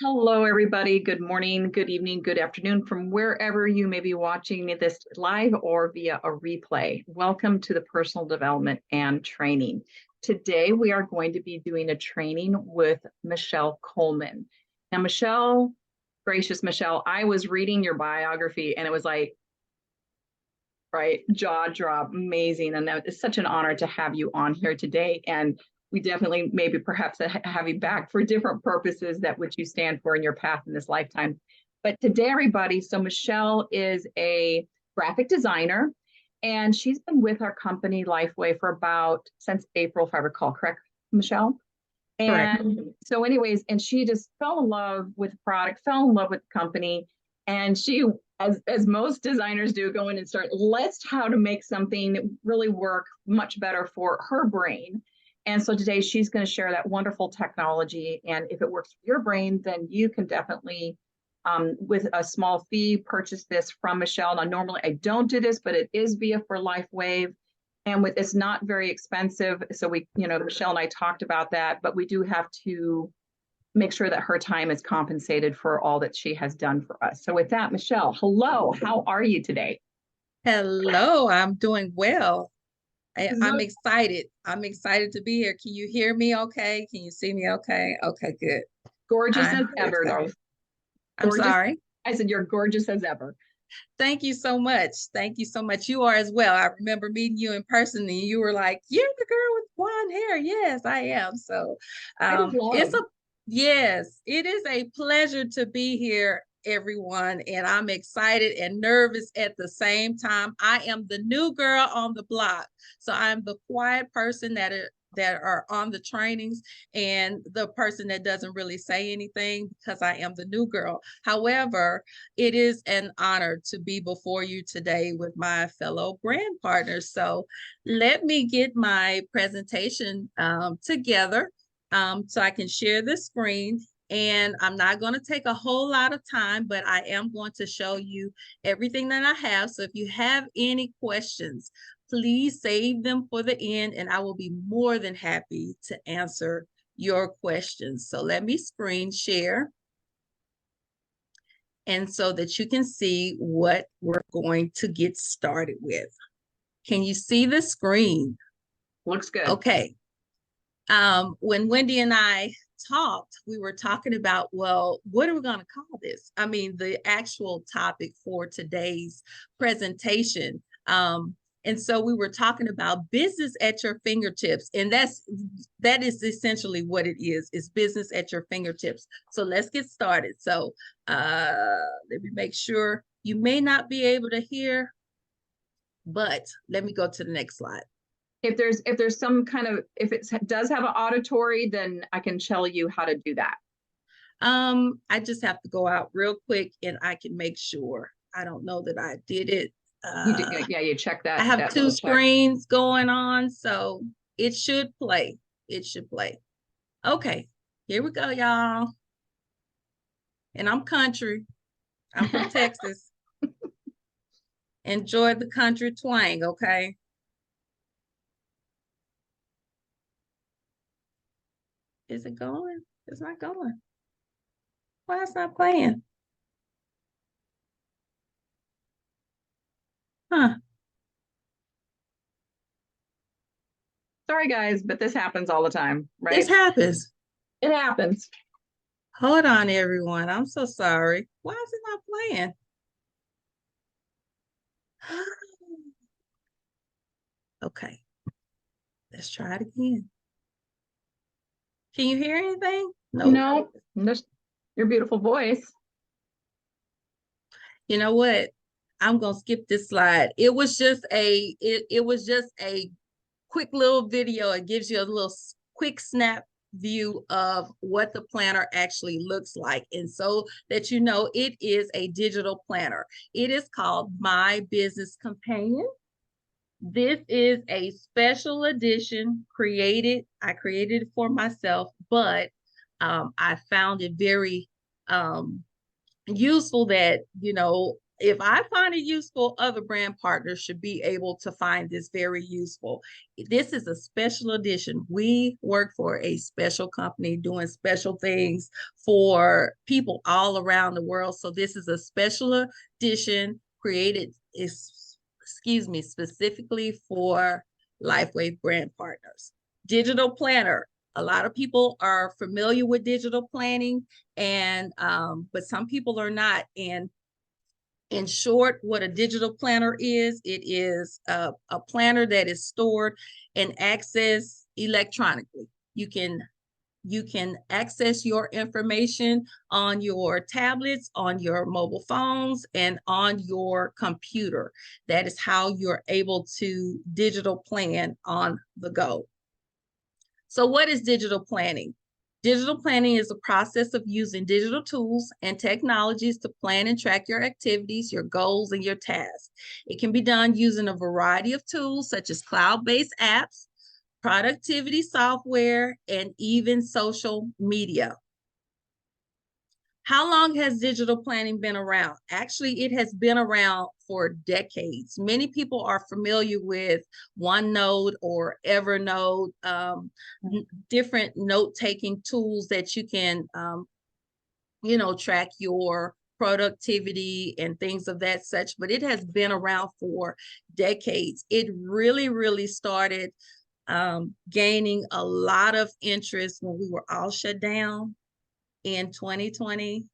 Hello, everybody. Good morning, good evening, good afternoon from wherever you may be watching this live or via a replay. Welcome to the Personal Development and Training. Today, we are going to be doing a training with Michelle Coleman. Now, Michelle, gracious Michelle, I was reading your biography and it was like, right, jaw drop, amazing. And it's such an honor to have you on here today. And we definitely maybe perhaps have you back for different purposes that which you stand for in your path in this lifetime. But today, everybody, so Michelle is a graphic designer, and she's been with our company Lifewave for since April, if I recall, correct, Michelle? Correct. And so anyways, and she just fell in love with the product, fell in love with the company. And she, as most designers do, go in and start, let's how to make something really work much better for her brain. And so today she's going to share that wonderful technology. And if it works for your brain, then you can definitely, with a small fee, purchase this from Michelle. Now, normally I don't do this, but it is via for Lifewave. And it's not very expensive. So Michelle and I talked about that, but we do have to make sure that her time is compensated for all that she has done for us. So with that, Michelle, hello, how are you today? Hello, I'm doing well. I'm excited. I'm excited to be here. Can you hear me okay? Can you see me okay? Okay, good. Gorgeous as ever, though. I'm sorry. I said you're gorgeous as ever. Thank you so much. Thank you so much. You are as well. I remember meeting you in person and you were like, you're the girl with blonde hair. Yes, I am. So yes, it is a pleasure to be here, everyone. And I'm excited and nervous at the same time. I am the new girl on the block. So I'm the quiet person that are on the trainings and the person that doesn't really say anything because I am the new girl. However, it is an honor to be before you today with my fellow brand partners. So let me get my presentation together so I can share the screen. And I'm not going to take a whole lot of time, but I am going to show you everything that I have. So if you have any questions, please save them for the end and I will be more than happy to answer your questions. So let me screen share. And so that you can see what we're going to get started with. Can you see the screen? Looks good. Okay. When Wendy and I talked, we were talking about, well, what are we going to call this? I mean, the actual topic for today's presentation. And so we were talking about business at your fingertips. And that is essentially what it is business at your fingertips. So let's get started. So let me make sure. You may not be able to hear, but let me go to the next slide. If there's some kind of, if it does have an auditory, then I can tell you how to do that. I just have to go out real quick and I can make sure. I don't know that I did it. You did, yeah, you check that. I have two screens going on, so it should play. It should play. Okay, here we go, y'all. And I'm country. I'm from Texas. Enjoy the country twang, okay? Is it going? It's not going. Why it's not playing? Huh. Sorry, guys, but this happens all the time, right? This happens. It happens. Hold on, everyone. I'm so sorry. Why is it not playing? Okay. Let's try it again. Can you hear anything? No, just your beautiful voice. You know what? I'm gonna skip this slide. It was just a quick little video. It gives you a little quick snap view of what the planner actually looks like. And so that you know, it is a digital planner. It is called My Business Companion. This is a special edition I created it for myself, but I found it very useful that, you know, if I find it useful, other brand partners should be able to find this very useful. This is a special edition. We work for a special company doing special things for people all around the world. So this is a special edition created, specifically for Lifewave brand partners. Digital planner. A lot of people are familiar with digital planning, and but some people are not. And in short, what a digital planner is, it is a planner that is stored and accessed electronically. You can access your information on your tablets, on your mobile phones, and on your computer. That is how you're able to digital plan on the go. So what is digital planning? Digital planning is a process of using digital tools and technologies to plan and track your activities, your goals, and your tasks. It can be done using a variety of tools such as cloud-based apps, productivity software, and even social media. How long has digital planning been around? Actually, it has been around for decades. Many people are familiar with OneNote or Evernote, different note-taking tools that you can, track your productivity and things of that such, but it has been around for decades. It really, really started gaining a lot of interest when we were all shut down in 2020,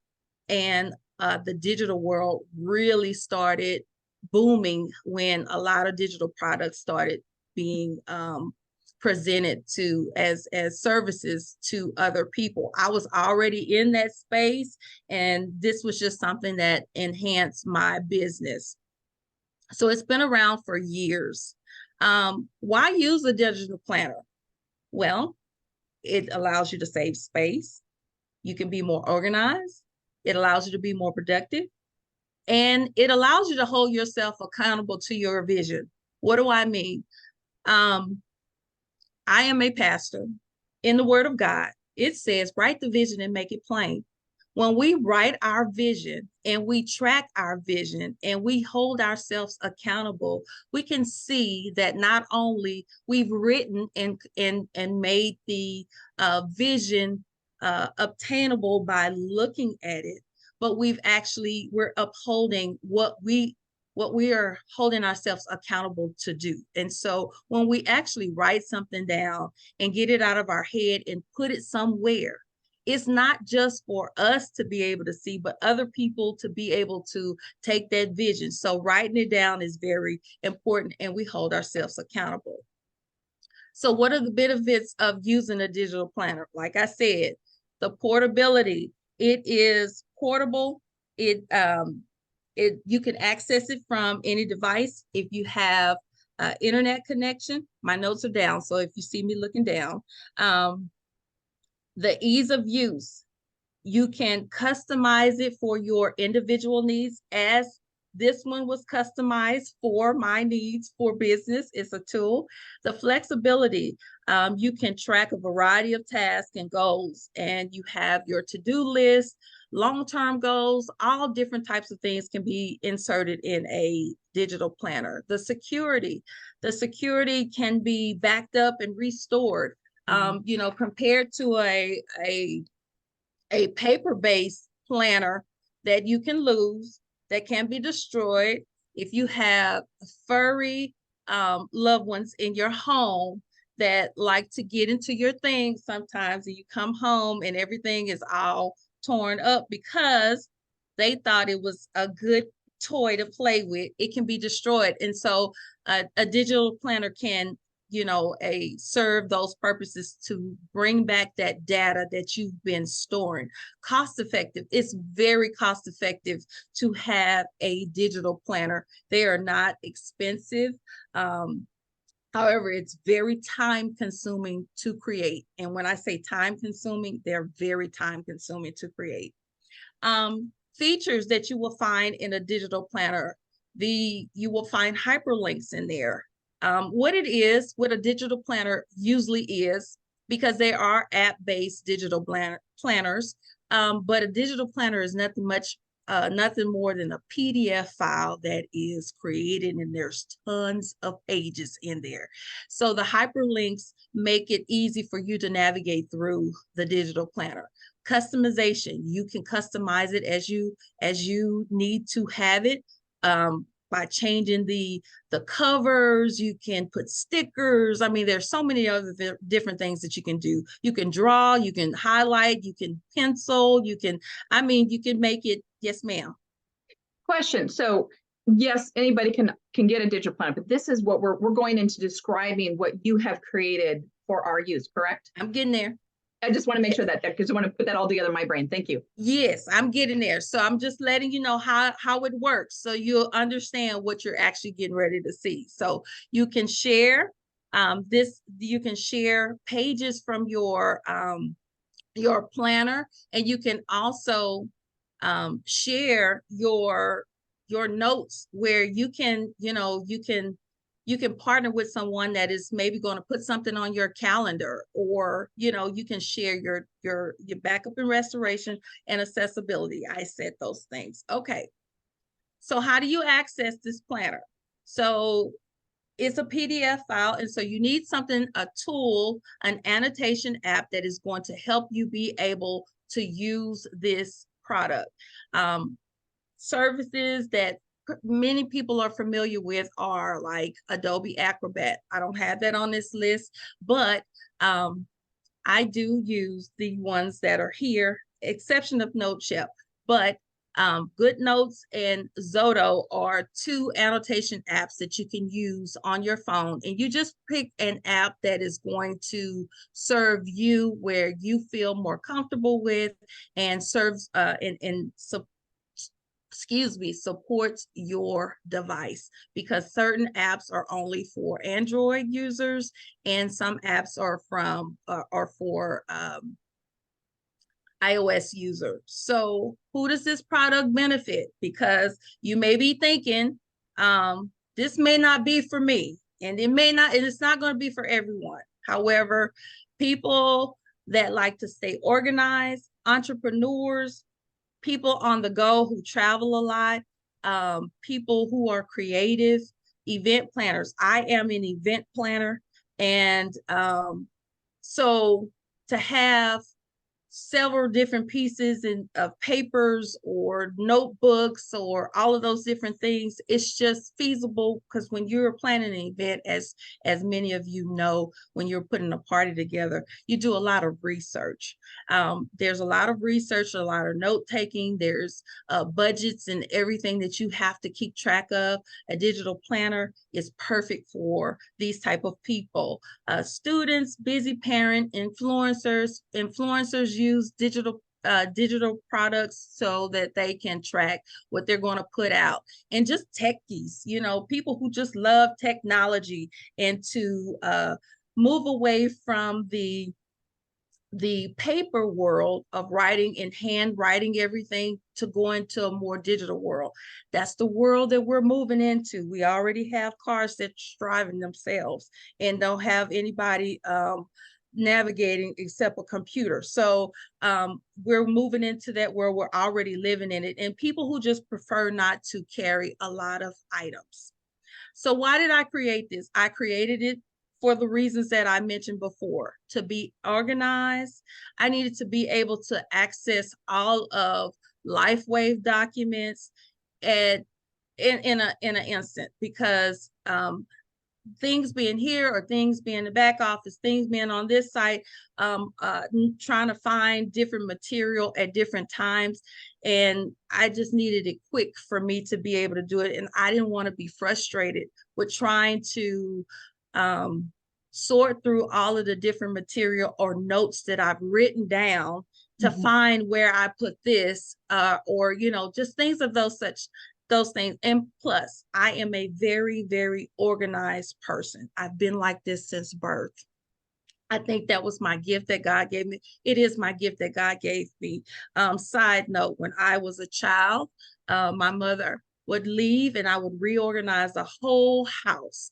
and the digital world really started booming when a lot of digital products started being presented to as services to other people. I was already in that space, and this was just something that enhanced my business. So it's been around for years. Why use a digital planner? Well, it allows you to save space. You can be more organized. It allows you to be more productive. And it allows you to hold yourself accountable to your vision. What do I mean? I am a pastor. In the Word of God, it says, write the vision and make it plain. When we write our vision and we track our vision and we hold ourselves accountable, we can see that not only we've written and made the vision obtainable by looking at it, but we're upholding what we are holding ourselves accountable to do. And so when we actually write something down and get it out of our head and put it somewhere, it's not just for us to be able to see, but other people to be able to take that vision. So writing it down is very important, and we hold ourselves accountable. So what are the benefits of using a digital planner? Like I said, the portability. It is portable. You can access it from any device. If you have internet connection, my notes are down, so if you see me looking down, the ease of use, you can customize it for your individual needs, as this one was customized for my needs for business. It's a tool. The flexibility, you can track a variety of tasks and goals, and you have your to-do list, long-term goals, all different types of things can be inserted in a digital planner. The security can be backed up and restored. Compared to a paper-based planner that you can lose, that can be destroyed. If you have furry loved ones in your home that like to get into your things sometimes, and you come home and everything is all torn up because they thought it was a good toy to play with, it can be destroyed. And so a digital planner can serve those purposes to bring back that data that you've been storing. Cost effective. It's very cost effective to have a digital planner. They are not expensive. However, it's very time consuming to create. And when I say time consuming, they're very time consuming to create. Features that you will find in a digital planner. You will find hyperlinks in there. What a digital planner usually is, because they are app-based digital planners, but a digital planner is nothing much nothing more than a PDF file that is created, and there's tons of pages in there. So the hyperlinks make it easy for you to navigate through the digital planner. Customization, you can customize it as you need to have it. By changing the covers, you can put stickers. I mean, there's so many other different things that you can do. You can draw, you can highlight, you can pencil, you can make it. Yes, ma'am. Question. So yes, anybody can get a digital planner, but this is what we're going into describing what you have created for our use, correct? I'm getting there. I just want to make sure that because I want to put that all together in my brain. Thank you. Yes, I'm getting there. So I'm just letting you know how it works, so you'll understand what you're actually getting ready to see. So you can share you can share pages from your planner, and you can also share your notes, where you can partner with someone that is maybe going to put something on your calendar, or you can share your backup and restoration and accessibility. I said those things. Okay, so how do you access this planner? So it's a PDF file, and so you need a tool, an annotation app that is going to help you be able to use this product. Services that many people are familiar with are like Adobe Acrobat. I don't have that on this list, but I do use the ones that are here, exception of NoteShell. But GoodNotes and Zoto are two annotation apps that you can use on your phone, and you just pick an app that is going to serve you where you feel more comfortable with, and serves supports your device, because certain apps are only for Android users and some apps are for iOS users. So who does this product benefit? Because you may be thinking, this may not be for me, and it's not going to be for everyone. However, people that like to stay organized, entrepreneurs, people on the go who travel a lot, people who are creative, event planners. I am an event planner, and so to have several different pieces of papers or notebooks or all of those different things, it's just feasible, because when you're planning an event, as many of you know, when you're putting a party together, you do a lot of research. There's a lot of research, a lot of note taking, there's budgets and everything that you have to keep track of. A digital planner is perfect for these type of people. Students, busy parent, influencers use digital products so that they can track what they're going to put out. And just techies, people who just love technology, and to move away from the paper world of writing and handwriting everything, to go into a more digital world. That's the world that we're moving into. We already have cars that's driving themselves and don't have anybody navigating except a computer. So we're moving into that where we're already living in it, and people who just prefer not to carry a lot of items. So why did I create this? I created it for the reasons that I mentioned before. To be organized, I needed to be able to access all of Lifewave documents in an instant, because things being here, or things being in the back office, things being on this site, trying to find different material at different times. And I just needed it quick for me to be able to do it. And I didn't want to be frustrated with trying to sort through all of the different material or notes that I've written down to find where I put this, or, just things of those things. And plus, I am a very, very organized person. I've been like this since birth. I think that was my gift that God gave me. It is my gift that God gave me. Side note, when I was a child, my mother would leave and I would reorganize the whole house.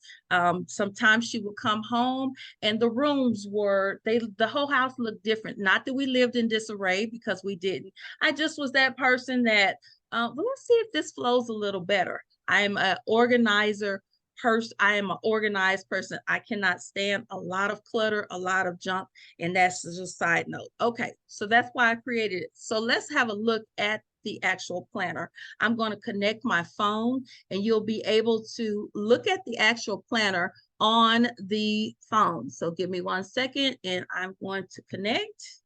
Sometimes she would come home and the rooms were, the whole house looked different. Not that we lived in disarray, because we didn't. I just was that person that, well, let's see if this flows a little better. I'm an organizer person. I am an organized person. I cannot stand a lot of clutter, a lot of junk. And that's just a side note. Okay, so that's why I created it. So let's have a look at the actual planner. I'm going to connect my phone and you'll be able to look at the actual planner on the phone. So give me 1 second and I'm going to connect.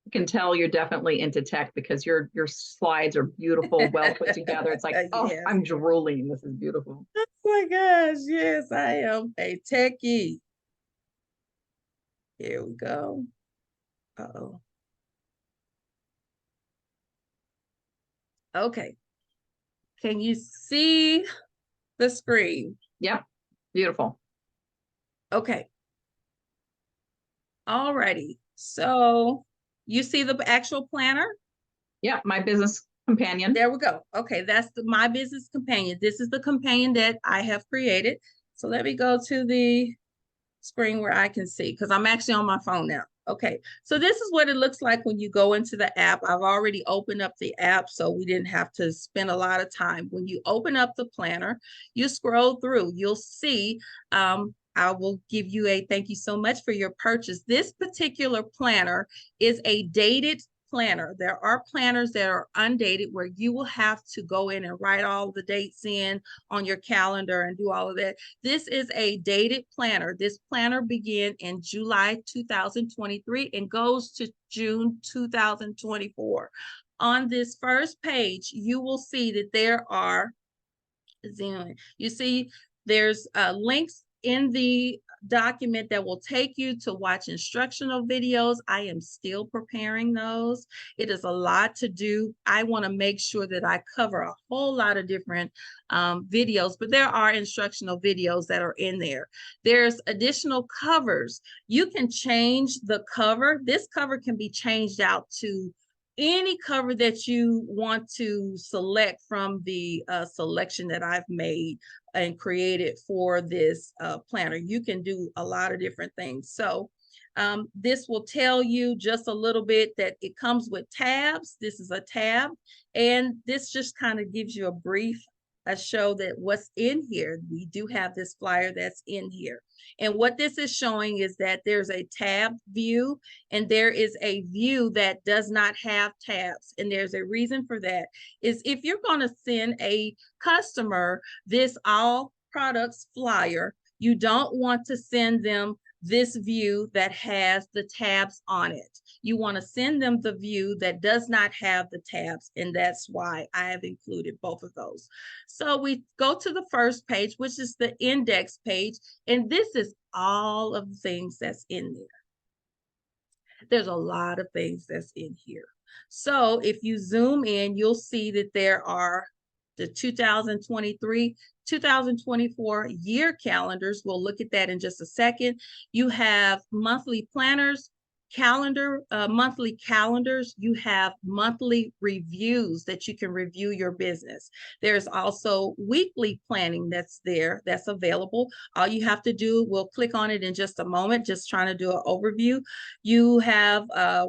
You can tell you're definitely into tech because your slides are beautiful, well put together. It's like, oh, Yes. I'm drooling. This is beautiful. Oh my gosh, yes, I am a techie. Here we go. Uh-oh. Okay. Can you see the screen? Yep, beautiful. Okay. Alrighty. So you see the actual planner? Yeah, my business companion. There we go. Okay, that's my business companion. This is the companion that I have created. So let me go to the screen where I can see, because I'm actually on my phone now. Okay, so this is what it looks like when you go into the app. I've already opened up the app, so we didn't have to spend a lot of time. When you open up the planner, you scroll through, you'll see, I will give you a thank you so much for your purchase. This particular planner is a dated planner. There are planners that are undated where you will have to go in and write all the dates in on your calendar and do all of that. This is a dated planner. This planner began in July 2023 and goes to June 2024. On this first page, you will see that there are, you see there's links in the document that will take you to watch instructional videos. I am still preparing those. It is a lot to do. I want to make sure that I cover a whole lot of different videos, but there are instructional videos that are in there. There's additional covers. You can change the cover. This cover can be changed out to any cover that you want to select from the selection that I've made and created for this planner. You can do a lot of different things. So this will tell you just a little bit that it comes with tabs. This is a tab, and this just kind of gives you a brief show that what's in here. We do have this flyer that's in here. And what this is showing is that there's a tab view and there is a view that does not have tabs. And there's a reason for that, is if you're going to send a customer this all products flyer, you don't want to send them this view that has the tabs on it. You want to send them the view that does not have the tabs, and that's why I have included both of those. So we go to the first page, which is the index page, and this is all of the things that's in there. There's a lot of things that's in here. So if you zoom in, you'll see that there are the 2023, 2024 year calendars. We'll look at that in just a second. You have monthly planners, monthly calendars. You have monthly reviews that you can review your business. There's also weekly planning that's there, that's available. All you have to do, we'll click on it in just a moment, just trying to do an overview. You have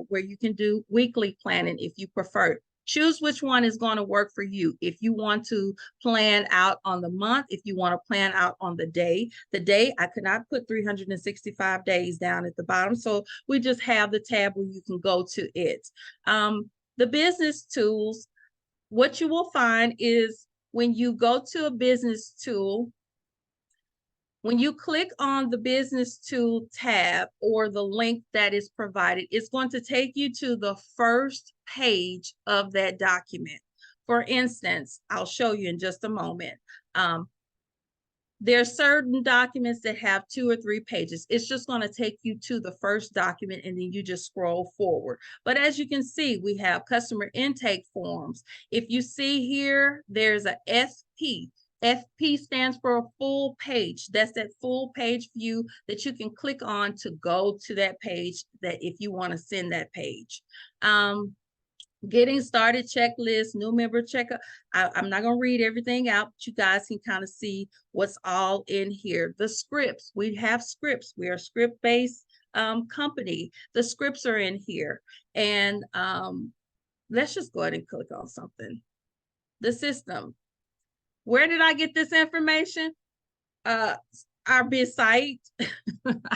where you can do weekly planning if you prefer. Choose which one is going to work for you. If you want to plan out on the month, if you want to plan out on the day, I could not put 365 days down at the bottom. So we just have the tab where you can go to it. The business tools, what you will find is when you go to a business tool, when you click on the business tool tab or the link that is provided, it's going to take you to the first page of that document. For instance, I'll show you in just a moment. There are certain documents that have 2 or 3 pages. It's just going to take you to the first document and then you just scroll forward. But as you can see, we have customer intake forms. If you see here, there's a SP. FP stands for a full page. That's that full page view that you can click on to go to that page that if you want to send that page. Getting started checklist, new member checkup. I'm not going to read everything out, but you guys can kind of see what's all in here. The scripts, we have scripts. We are a script-based company. The scripts are in here. And let's just go ahead and click on something. The system. Where did I get this information? Our bid site.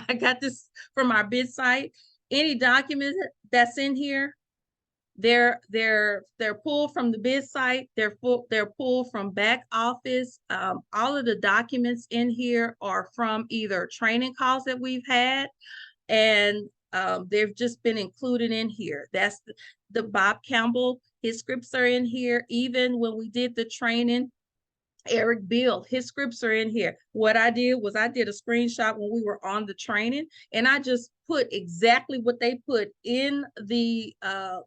I got this from our bid site. Any document that's in here, they're pulled from the bid site. They're pulled from back office. All of the documents in here are from either training calls that we've had, and they've just been included in here. That's the Bob Campbell. His scripts are in here. Even when we did the training, Eric Bill, his scripts are in here. What I did was I did a screenshot when we were on the training, and I just put exactly what they put in the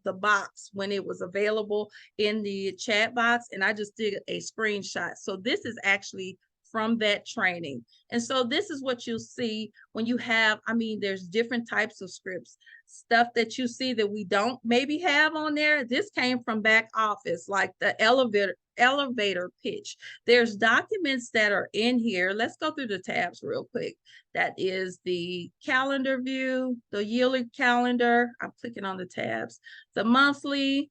box when it was available in the chat box, and I just did a screenshot. So this is actually from that training. And so this is what you'll see when you have, I mean, there's different types of scripts, stuff that you see that we don't maybe have on there. This came from back office, like the elevator pitch. There's documents that are in here. Let's go through the tabs real quick. That is the calendar view, the yearly calendar. I'm clicking on the tabs. The monthly.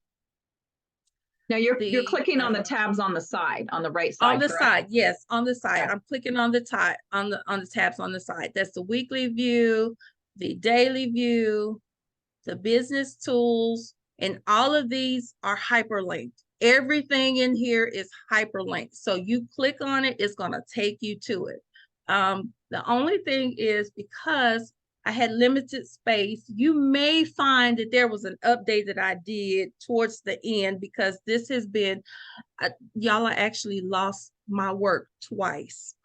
Now you're clicking on the tabs on the side, on the right side. On the correct? side, yes, on the side. Okay. I'm clicking on the tabs on the side. That's the weekly view, the daily view, the business tools, and all of these are hyperlinked. Everything in here is hyperlinked. So you click on it, it's going to take you to it. The only thing is, because I had limited space, you may find that there was an update that I did towards the end, because this has been, y'all, I actually lost my work twice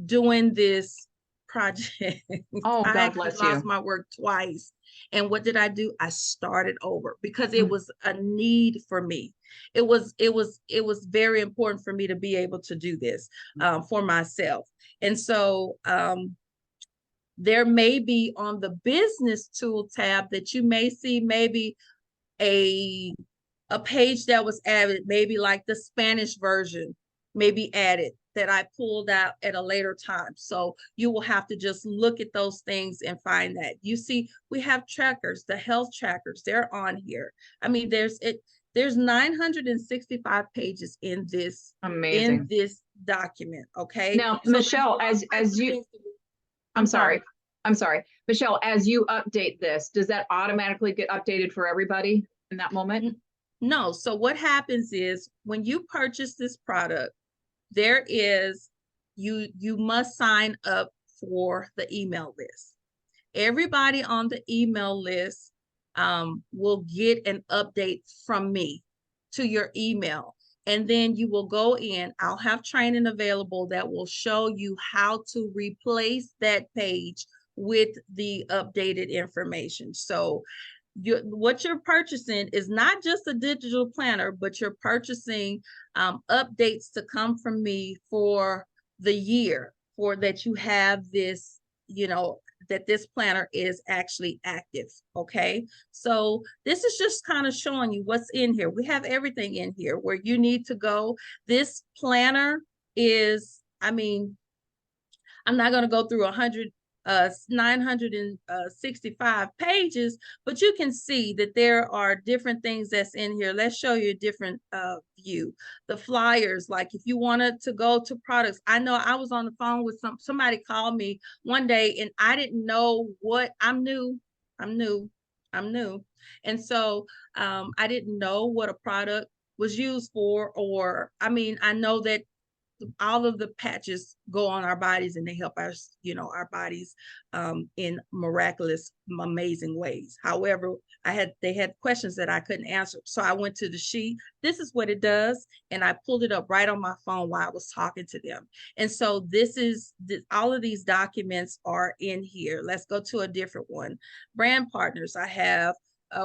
doing this project. Oh, I God bless you. lost my work twice. And what did I do? I started over because it was a need for me. It was very important for me to be able to do this for myself. And so there may be on the business tool tab that you may see maybe a page that was added, maybe like the Spanish version may be added that I pulled out at a later time. So you will have to just look at those things and find that. You see, we have trackers, the health trackers, they're on here. I mean, there's 965 pages in this. Amazing. In this document. Okay. Now, so Michelle, as you, I'm sorry, Michelle, as you update this, does that automatically get updated for everybody in that moment? No. So what happens is when you purchase this product, there is, you must sign up for the email list. Everybody on the email list will get an update from me to your email. And then you will go in, I'll have training available that will show you how to replace that page with the updated information. So what you're purchasing is not just a digital planner, but you're purchasing updates to come from me for the year, for that you have this, you know, that this planner is actually active. Okay. So this is just kind of showing you what's in here. We have everything in here where you need to go. This planner is, I mean, I'm not going to go through 965 pages, but you can see that there are different things that's in here. Let's show you a different view. The flyers, like if you wanted to go to products. I know I was on the phone with somebody called me one day and I didn't know what, I'm new. And so I didn't know what a product was used for, or, I mean, I know that all of the patches go on our bodies and they help us, you know, our bodies in miraculous, amazing ways. However, they had questions that I couldn't answer. So I went to the sheet. This is what it does. And I pulled it up right on my phone while I was talking to them. And so all of these documents are in here. Let's go to a different one. Brand partners. I have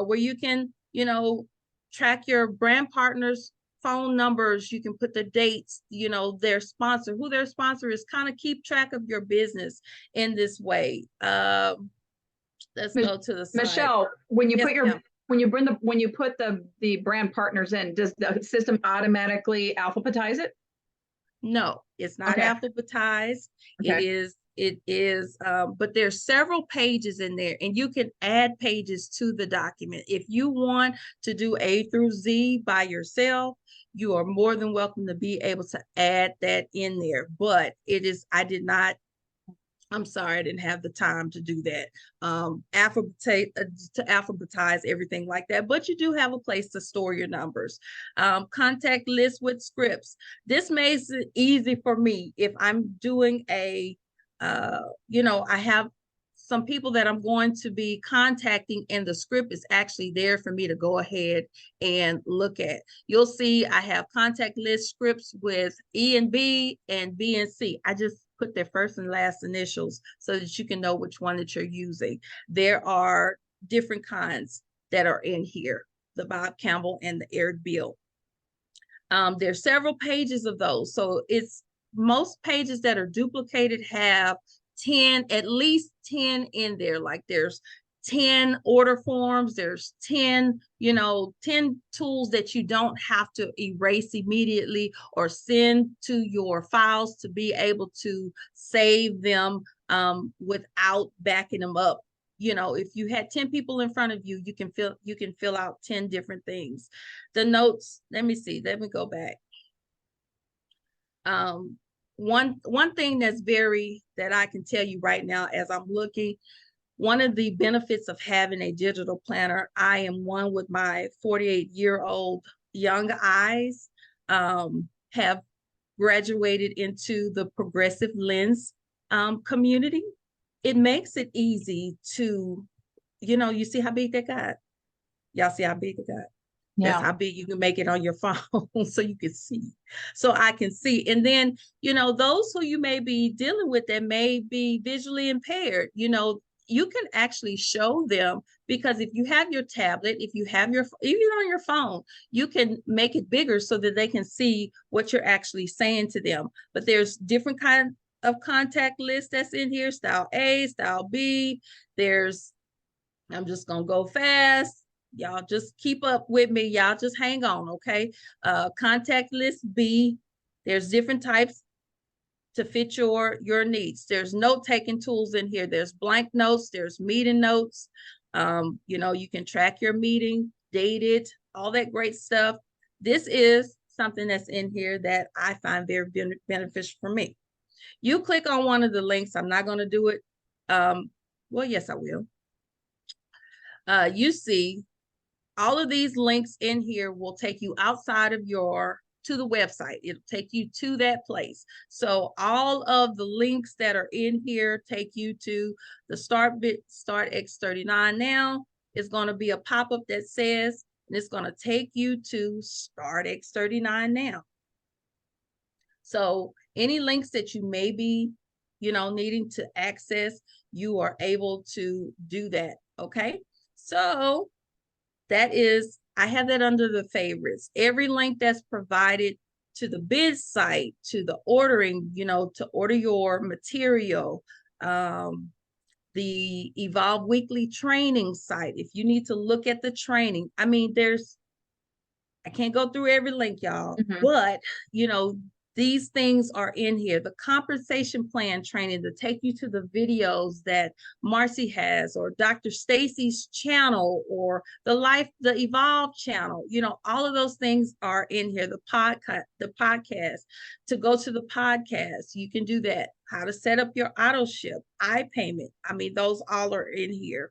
where you can, you know, track your brand partners phone numbers, you can put the dates, you know, their sponsor, who their sponsor is, kind of keep track of your business in this way. Let's go to the side. Michelle, when you Yes, put your ma'am. when you put the brand partners in, does the system automatically alphabetize it? No, it's not Okay. alphabetized. Okay. It is, but there's several pages in there, and you can add pages to the document. If you want to do A through Z by yourself, you are more than welcome to be able to add that in there. But it is, I'm sorry, I didn't have the time to do that. To alphabetize everything like that, but you do have a place to store your numbers. Contact list with scripts. This makes it easy for me if I'm doing a, you know, I have some people that I'm going to be contacting, and the script is actually there for me to go ahead and look at. You'll see I have contact list scripts with E and B and B and C. I just put their first and last initials so that you can know which one that you're using. There are different kinds that are in here, the Bob Campbell and the Eric Beale. There's several pages of those. So it's most pages that are duplicated have 10, at least 10 in there. Like there's 10 order forms, there's 10, you know, 10 tools that you don't have to erase immediately or send to your files to be able to save them without backing them up. You know, if you had 10 people in front of you, you can fill out 10 different things. The notes, let me see, let me go back. One thing that I can tell you right now as I'm looking, one of the benefits of having a digital planner, I am one with my 48-year-old young eyes, have graduated into the progressive lens community. It makes it easy to, you know, you see how big that got? Y'all see how big it got? Yeah. That's how big you can make it on your phone so you can see. So I can see. And then, you know, those who you may be dealing with that may be visually impaired, you know, you can actually show them, because if you have your tablet, if you have your, even on your phone, you can make it bigger so that they can see what you're actually saying to them. But there's different kinds of contact lists that's in here, style A, style B. There's, I'm just going to go fast. Y'all just keep up with me. Y'all just hang on, okay? Contact list B, there's different types to fit your needs. There's note-taking tools in here. There's blank notes, there's meeting notes. You know, you can track your meeting, date it, all that great stuff. This is something that's in here that I find very beneficial for me. You click on one of the links. I'm not going to do it. Well, yes, I will. You see all of these links in here will take you outside of to the website. It'll take you to that place. So all of the links that are in here take you to the Start X39 Now. Is going to be a pop-up that says, and it's going to take you to Start X39 Now. So any links that you may be, you know, needing to access, you are able to do that. Okay. So that is, I have that under the favorites. Every link that's provided to the bid site, to the ordering, you know, to order your material, the Evolve Weekly training site, if you need to look at the training. I mean, I can't go through every link, y'all, but, you know, these things are in here. The compensation plan training to take you to the videos that Marcy has, or Dr. Stacy's channel, or the Evolve channel. You know, all of those things are in here. The podcast, to go to the podcast, you can do that. How to set up your auto ship, iPayment. I mean, those all are in here.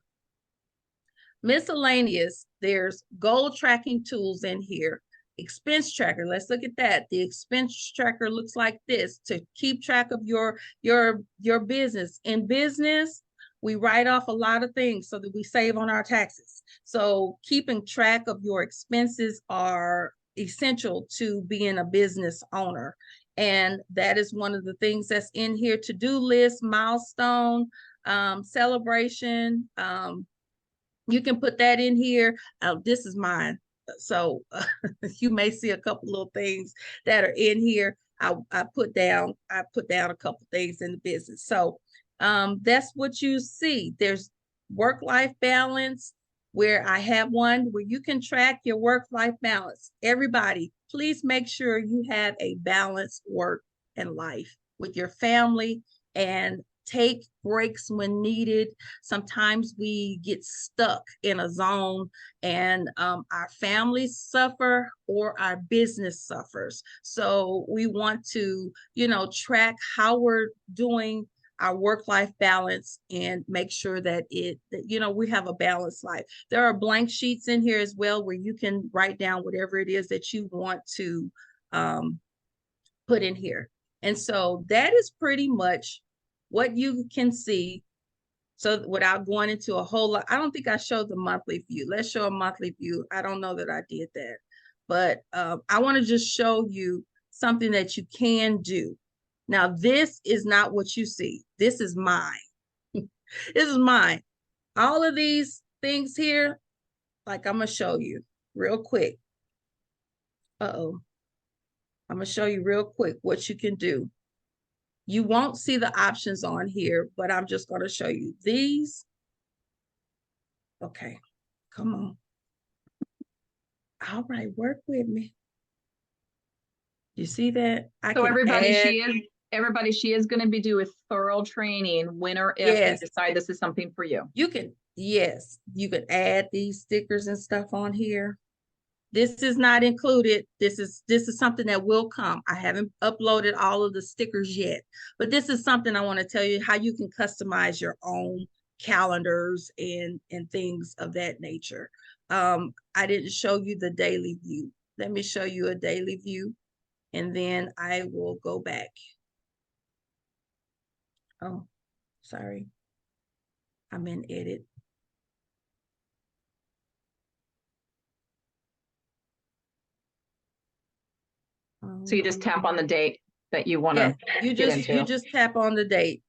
Miscellaneous, there's goal tracking tools in here. Expense tracker, let's look at that. The expense tracker looks like this to keep track of your business. In business, we write off a lot of things so that we save on our taxes. So keeping track of your expenses are essential to being a business owner. And that is one of the things that's in here. To-do list, milestone, celebration. You can put that in here. This is mine. So you may see a couple little things that are in here. I put down a couple things in the business. So that's what you see. There's work-life balance, where I have one where you can track your work-life balance. Everybody, please make sure you have a balanced work and life with your family, and take breaks when needed. Sometimes we get stuck in a zone, and our families suffer or our business suffers. So we want to, track how we're doing our work-life balance and make sure that we have a balanced life. There are blank sheets in here as well, where you can write down whatever it is that you want to put in here. And so that is pretty much what you can see. So without going into a whole lot, I don't think I showed the monthly view. Let's show a monthly view. I don't know that I did that, but I want to just show you something that you can do. Now, this is not what you see. This is mine. This is mine. All of these things here, like I'm going to show you real quick. I'm going to show you real quick what you can do. You won't see the options on here, but I'm just going to show you these. Okay, come on. All right, work with me. You see that? So everybody, she is going to be doing thorough training when or if you decide this is something for you. You can, yes, you can add these stickers and stuff on here. This is not included. This is something that will come. I haven't uploaded all of the stickers yet, but this is something I want to tell you how you can customize your own calendars and things of that nature. I didn't show you the daily view. Let me show you a daily view, and then I will go back. Oh, sorry. I'm in edit. So you just tap on the date that you want to you just tap on the date.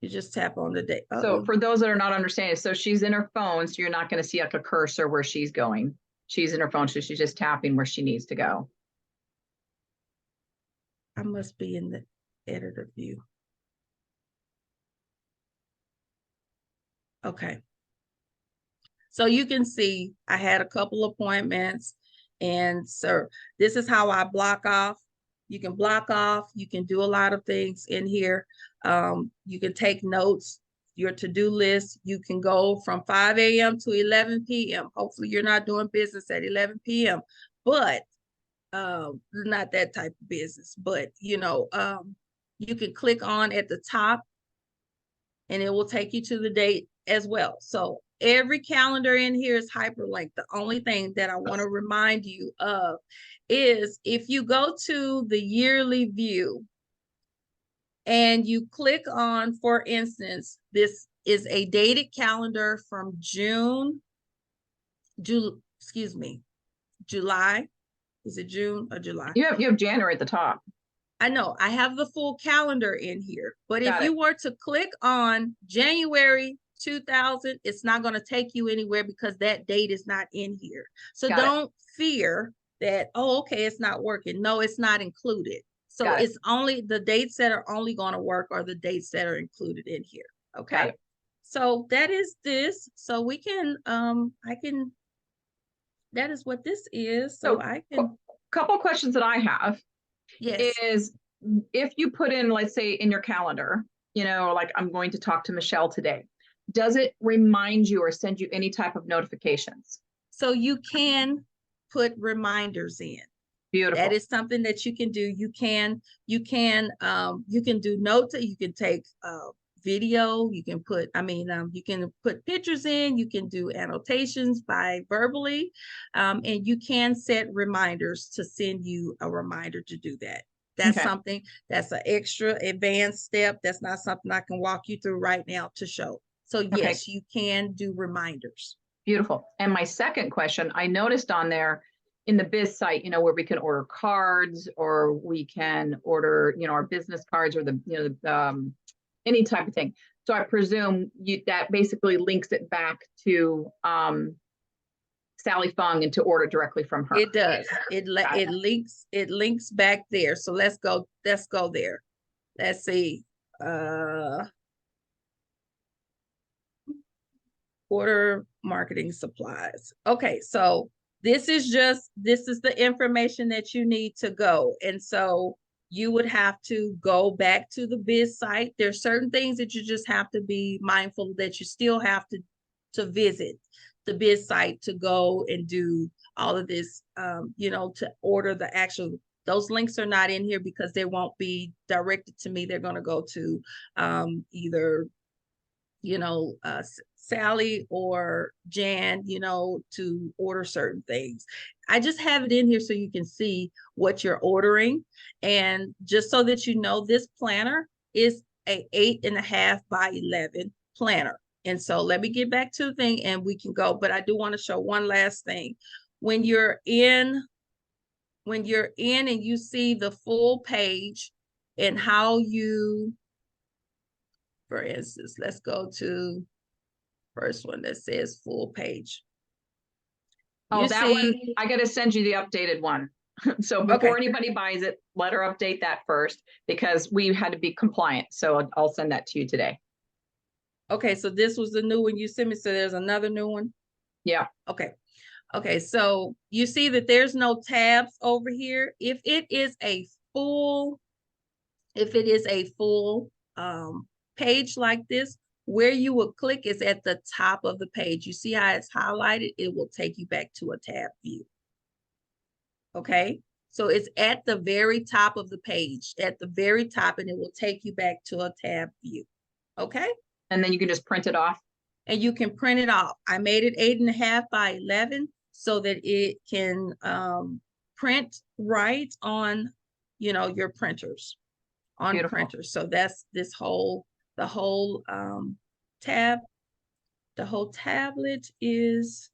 You just tap on the date. So for those that are not understanding, so she's in her phone, so you're not going to see like a cursor where she's going. She's in her phone, so she's just tapping where she needs to go. I must be in the editor view. Okay. So you can see I had a couple appointments, and so this is how I block off. You can block off, you can do a lot of things in here. You can take notes, your to-do list. You can go from 5 a.m. to 11 p.m. Hopefully you're not doing business at 11 p.m., but not that type of business, but you can click on at the top and it will take you to the date as well. So every calendar in here is hyperlinked. The only thing that I want to remind you of is if you go to the yearly view and you click on, for instance, this is a dated calendar from July. Is it June or July? You have January at the top. I know I have the full calendar in here, but if you were to click on January 2000, it's not going to take you anywhere because that date is not in here. So don't fear that, oh, okay, it's not working. No, it's not included. So it's only the dates that are only going to work are the dates that are included in here. Okay. So that is this. So we can, that is what this is. So I can. Couple of questions that I have. Yes. Is if you put in, let's say in your calendar, like I'm going to talk to Michelle today, does it remind you or send you any type of notifications? So you can put reminders in. Beautiful. That is something that you can do. You can do notes. You can take video. You can put, you can put pictures in. You can do annotations by verbally, and you can set reminders to send you a reminder to do that. That's something that's an extra advanced step. That's not something I can walk you through right now to show. So yes, you can do reminders. Beautiful. And my second question, I noticed on there in the biz site, where we can order cards or we can order, our business cards or any type of thing. So I presume that basically links it back to Sally Fung and to order directly from her. It does. Got it. It links back there. So let's go there. Let's see. Order marketing supplies. Okay, so this is the information that you need to go. And so you would have to go back to the biz site. There's certain things that you just have to be mindful that you still have to visit the biz site to go and do all of this, to order the actual. Those links are not in here because they won't be directed to me. They're going to go to either, Sally or Jan, to order certain things. I just have it in here so you can see what you're ordering. And just so that you know, this planner is a 8.5 by 11 planner. And so let me get back to the thing and we can go, but I do want to show one last thing. When you're in and you see the full page and how you, for instance, let's go to first one that says full page. Oh, that one, I got to send you the updated one. So before anybody buys it, let her update that first because we had to be compliant. So I'll send that to you today. Okay, so this was the new one you sent me. So there's another new one. Yeah. Okay. Okay, so you see that there's no tabs over here. If it is a full page like this, where you will click is at the top of the page. You see how it's highlighted? It will take you back to a tab view. Okay, so it's at the very top of the page, at the very top, and it will take you back to a tab view. Okay. And then you can just print it off. And you can print it off. I made it 8.5 by 11 so that it can print right on, your printers, on Beautiful. printers. So that's the whole tab. The whole tablet is,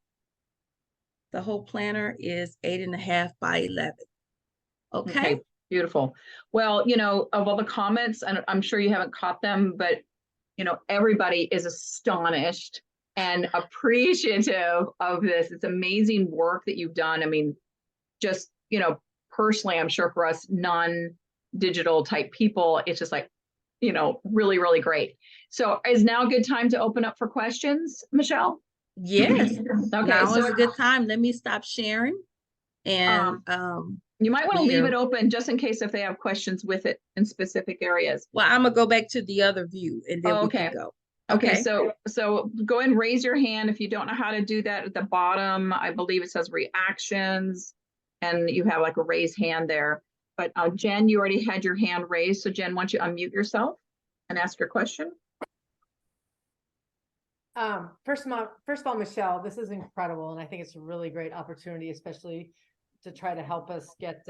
the whole planner is 8.5 by 11. Okay. Beautiful. Well, of all the comments, and I'm sure you haven't caught them, but everybody is astonished and appreciative of this. It's amazing work that you've done. I mean, just, personally, I'm sure for us non-digital type people, it's just like, really, really great. So is now a good time to open up for questions, Michelle? Yes. Okay. Now So is a good time. Let me stop sharing. And you might want to leave it open just in case if they have questions with it in specific areas. Well, I'm gonna go back to the other view and then we can go. Okay, so go ahead and raise your hand if you don't know how to do that. At the bottom, I believe it says reactions, and you have like a raised hand there. But Jen, you already had your hand raised. So Jen, why don't you unmute yourself and ask your question? First of all, Michelle, this is incredible. And I think it's a really great opportunity, especially to try to help us get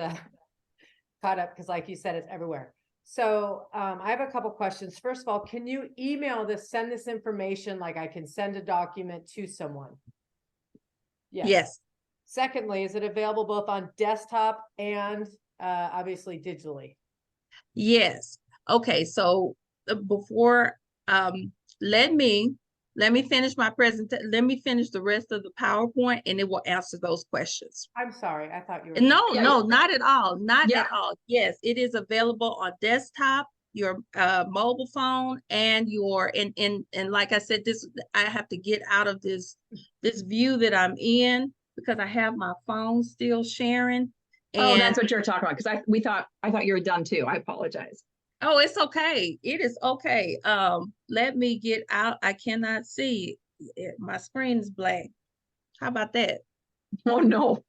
caught up. Because like you said, it's everywhere. So I have a couple questions. First of all, can you send this information? Like I can send a document to someone? Yes. Secondly, is it available both on desktop and obviously digitally? Yes. Okay. So before, let me finish my presentation. Let me finish the rest of the PowerPoint and it will answer those questions. I'm sorry. I thought you were. No, not at all. Not at all. Yes, it is available on desktop, your mobile phone, and and like I said, I have to get out of this view that I'm in because I have my phone still sharing. And that's what you're talking about because I thought you were done too. I apologize. Oh, it's okay. It is okay. Let me get out. I cannot see. My screen is black. How about that? Oh no.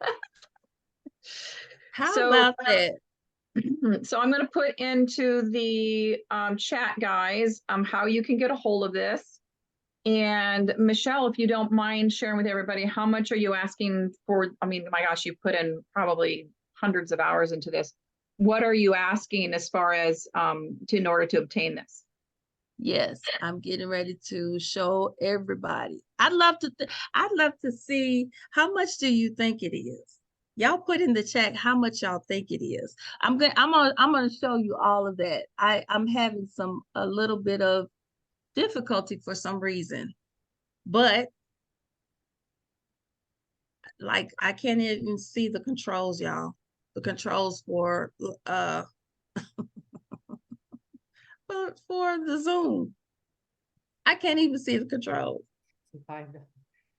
How about that? So I'm going to put into the chat, guys, how you can get a hold of this. And Michelle, if you don't mind sharing with everybody, how much are you asking for? I mean, my gosh, you put in probably hundreds of hours into this. What are you asking as far as in order to obtain this? Yes, I'm getting ready to show everybody. I'd love to see how much do you think it is? Y'all put in the chat how much y'all think it is. I'm gonna show you all of that. I'm having a little bit of difficulty for some reason, but like I can't even see the controls, y'all. The controls for for the Zoom. I can't even see the controls.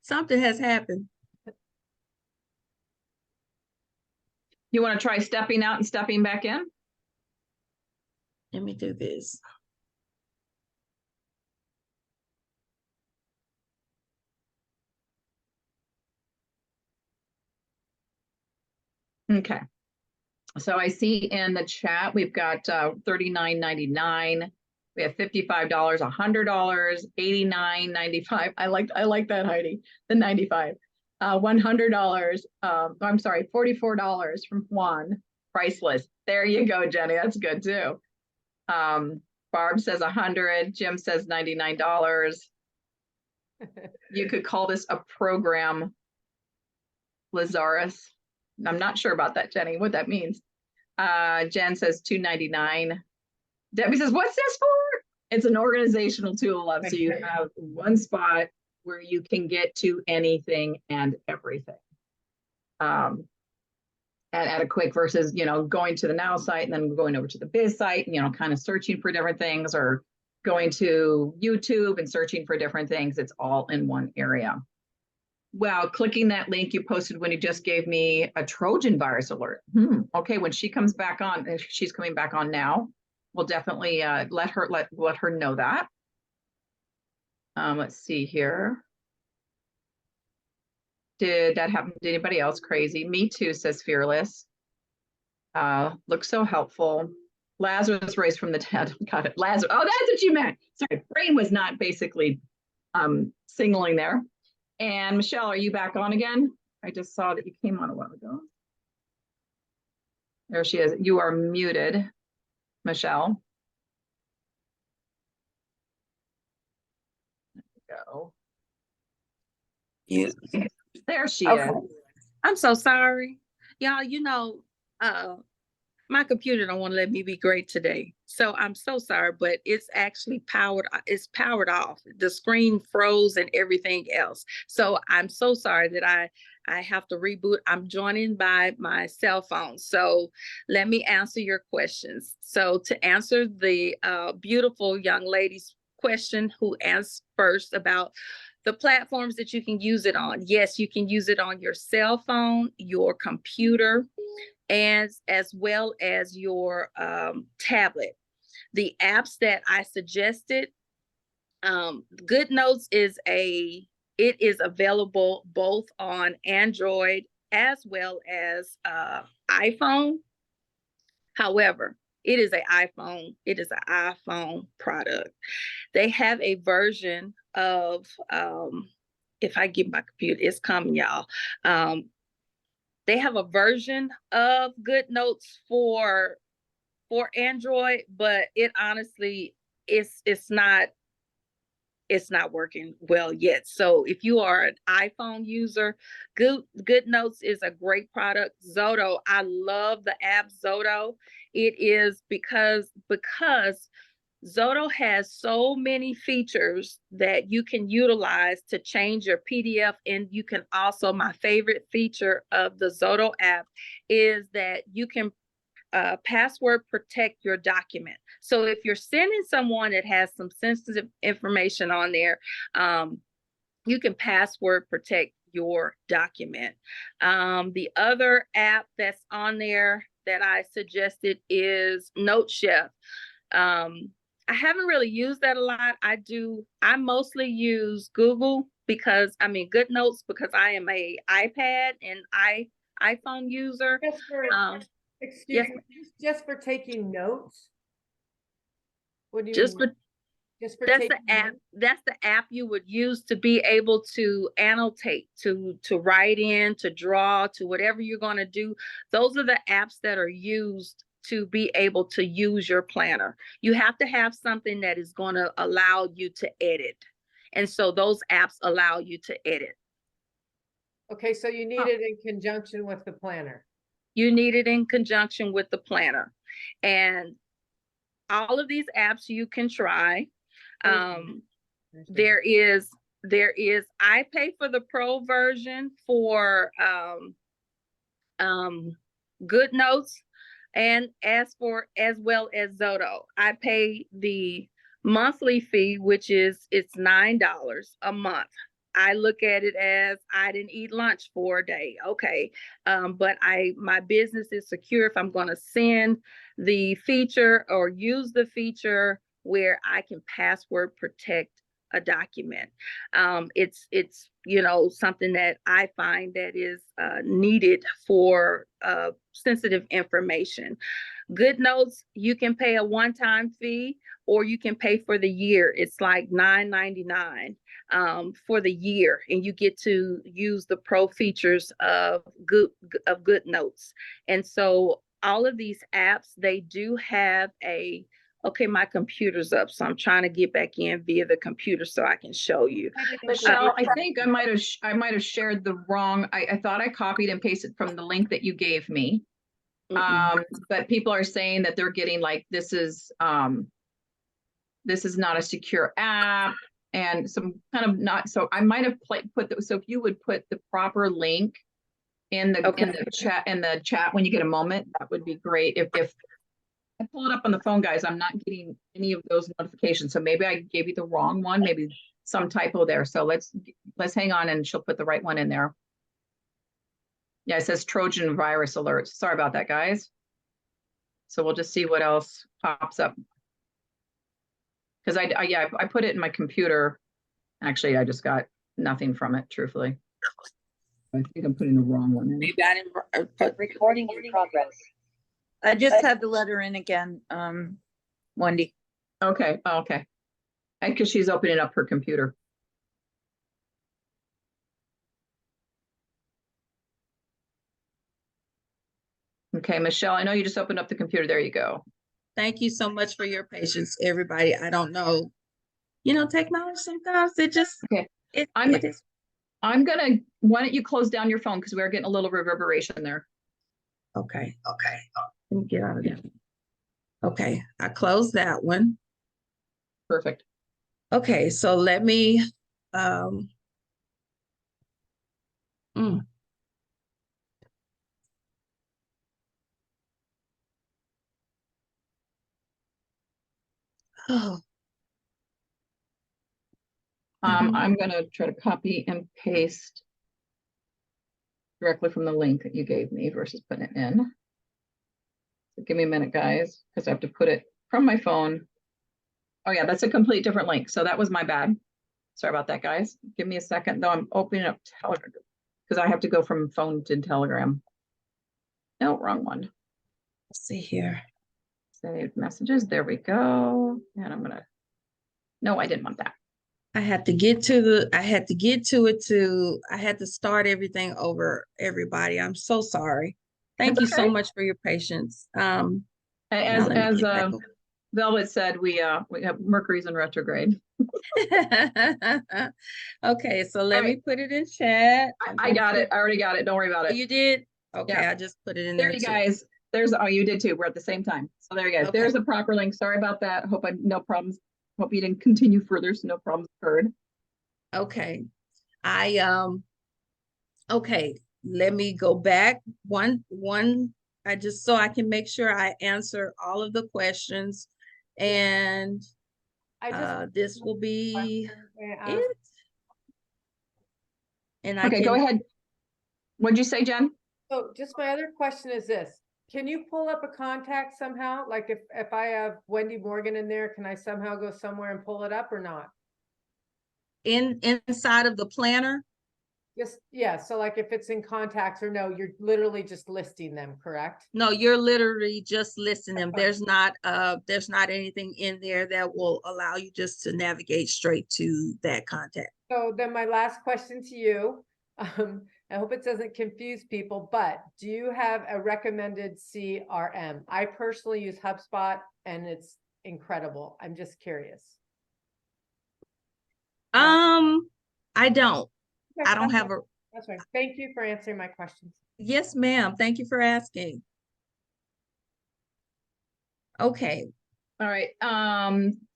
Something has happened. You want to try stepping out and stepping back in? Let me do this. Okay. So I see in the chat, we've got $39.99. We have $55, $100, $89.95. I like that, Heidi, the 95. $100, I'm sorry, $44 from Juan, priceless. There you go, Jenny, that's good too. Barb says 100, Jim says $99. You could call this a program, Lazarus. I'm not sure about that, Jenny, what that means. Jen says $2.99. Debbie says, what's this for? It's an organizational tool, love. So you have one spot where you can get to anything and everything. And at a quick versus, going to the Now site and then going over to the Biz site, kind of searching for different things, or going to YouTube and searching for different things. It's all in one area. Wow, clicking that link you posted when you just gave me a Trojan virus alert. Okay, when she comes back on, if she's coming back on now, we'll definitely let her know that. Let's see here. Did that happen to anybody else crazy? Me too, says Fearless. Looks so helpful. Lazarus raised from the dead. Got it. Lazarus. Oh, that's what you meant. Sorry, brain was not basically signaling there. And Michelle, are you back on again? I just saw that you came on a while ago. There she is. You are muted, Michelle. There we go. Yeah. There she Okay. is. I'm so sorry. Y'all, my computer don't want to let me be great today. So I'm so sorry, but it's actually powered off. The screen froze and everything else. So I'm so sorry that I have to reboot. I'm joining by my cell phone. So let me answer your questions. So to answer the beautiful young lady's question who asked first about the platforms that you can use it on. Yes, you can use it on your cell phone, your computer, as well as your tablet. The apps that I suggested, GoodNotes it is available both on Android as well as iPhone. However, it is an iPhone product. They have a version of, if I get my computer, it's coming, y'all. They have a version of GoodNotes for Android, but it honestly it's not working well yet. So if you are an iPhone user, GoodNotes is a great product. Zoto, I love the app Zoto. It is because Zoto has so many features that you can utilize to change your PDF. And you can also, my favorite feature of the Zoto app is that you can password protect your document. So if you're sending someone that has some sensitive information on there, you can password protect your document. The other app that's on there that I suggested is NoteChef. I haven't really used that a lot. I mostly use Google GoodNotes, because I am a iPad and iPhone user. Excuse me, just for taking notes? What do you Just mean? that's the app. That's the app you would use to be able to annotate, to write in, to draw, to whatever you're going to do. Those are the apps that are used to be able to use your planner. You have to have something that is going to allow you to edit. And so those apps allow you to edit. Okay, so you need it in conjunction with the planner. You need it in conjunction with the planner. And all of these apps you can try. There is I pay for the pro version for Good Notes, and as well as Zoto. I pay the monthly fee, which is it's $9 a month. I look at it as I didn't eat lunch for a day. Okay. But my business is secure if I'm going to send the feature or use the feature where I can password protect a document. It's something that I find that is needed for sensitive information. Good Notes, you can pay a one-time fee or you can pay for the year. It's like $9.99 for the year, and you get to use the pro features of Good Notes. And so all of these apps, they do have okay, my computer's up, so I'm trying to get back in via the computer so I can show you. Michelle, I think I might have shared the wrong. I thought I copied and pasted from the link that you gave me. But people are saying that they're getting like this is not a secure app and some kind of not. So I might have so if you would put the proper link in the chat when you get a moment, that would be great. If I pull it up on the phone, guys, I'm not getting any of those notifications. So maybe I gave you the wrong one, maybe some typo there. So let's hang on and she'll put the right one in there. Yeah, it says Trojan virus alerts. Sorry about that, guys. So we'll just see what else pops up. Because I put it in my computer. Actually, I just got nothing from it, truthfully. I think I'm putting the wrong one in. Maybe I didn't put Recording in progress. I just had the letter in again, Wendy. Okay, okay. And because she's opening up her computer. Okay, Michelle, I know you just opened up the computer. There you go. Thank you so much for your patience, everybody. I don't know, technology sometimes it just, okay. It is. Why don't you close down your phone because we're getting a little reverberation there. Okay. Let me get out of there. Okay, I closed that one. Perfect. Okay, so let me, Oh. I'm going to try to copy and paste directly from the link that you gave me versus putting it in. So give me a minute, guys, because I have to put it from my phone. Oh yeah, that's a complete different link. So that was my bad. Sorry about that, guys. Give me a second, though. I'm opening up Telegram because I have to go from phone to Telegram. No, wrong one. Let's see here. Save messages. There we go. And I'm gonna. No, I didn't want that. I had to start everything over, everybody. I'm so sorry. Thank you so much for your patience. As Velvet said, we have Mercury's in retrograde. Okay, so let me put it in chat. I got it. I already got it. Don't worry about it. You did? Okay, yeah. I just put it in there. There you too. guys. You did too. We're at the same time. So there you go. Okay. There's a proper link. Sorry about that. No problems. Hope you didn't continue further, so no problems occurred. Okay. Okay, let me go back one, just so I can make sure I answer all of the questions, and this will be it. And okay, go ahead. What'd you say, Jen? So just my other question is this. Can you pull up a contact somehow? Like if I have Wendy Morgan in there, can I somehow go somewhere and pull it up or not? Inside of the planner? Just, yeah. So like if it's in contacts or no, you're literally just listing them, correct? No, you're literally just listing them. There's not anything in there that will allow you just to navigate straight to that contact. So then my last question to you, I hope it doesn't confuse people, but do you have a recommended CRM? I personally use HubSpot and it's incredible. I'm just curious. I don't. Okay, I don't have a. That's right. Thank you for answering my questions. Yes, ma'am. Thank you for asking. Okay. All right.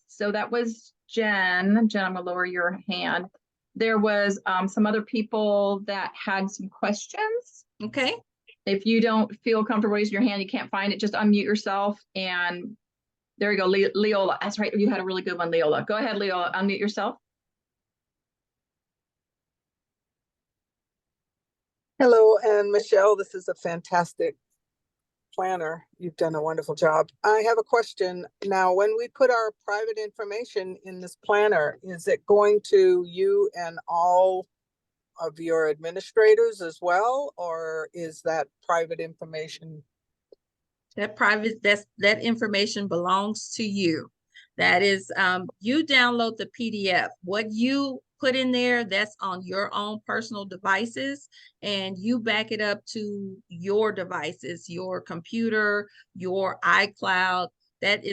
So that was Jen. Jen, I'm gonna lower your hand. There was some other people that had some questions. Okay. If you don't feel comfortable raising your hand, you can't find it, just unmute yourself. And there you go, Leola. That's right. You had a really good one, Leola. Go ahead, Leola, unmute yourself. Hello, and Michelle, this is a fantastic planner. You've done a wonderful job. I have a question. Now, when we put our private information in this planner, is it going to you and all of your administrators as well, or is that private information? That information belongs to you. That is, you download the PDF. What you put in there, that's on your own personal devices, and you back it up to your devices, your computer, your iCloud. That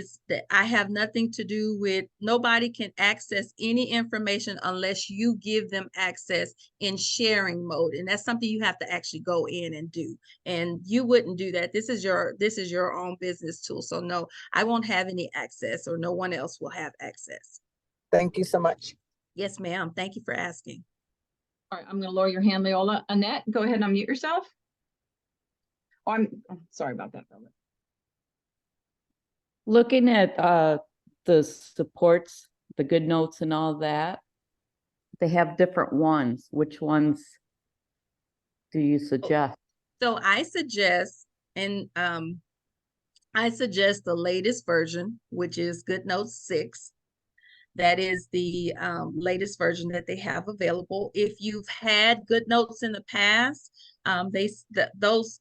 I have nothing to do with, nobody can access any information unless you give them access in sharing mode. And that's something you have to actually go in and do. And you wouldn't do that. This is your own business tool. So no, I won't have any access, or no one else will have access. Thank you so much. Yes, ma'am. Thank you for asking. All right, I'm going to lower your hand, Leola. Annette, go ahead and unmute yourself. Oh, I'm sorry about that. Looking at the supports, the good notes and all that, they have different ones. Which ones do you suggest? So I suggest, and I suggest the latest version, which is GoodNotes 6. That is the latest version that they have available. If you've had GoodNotes in the past,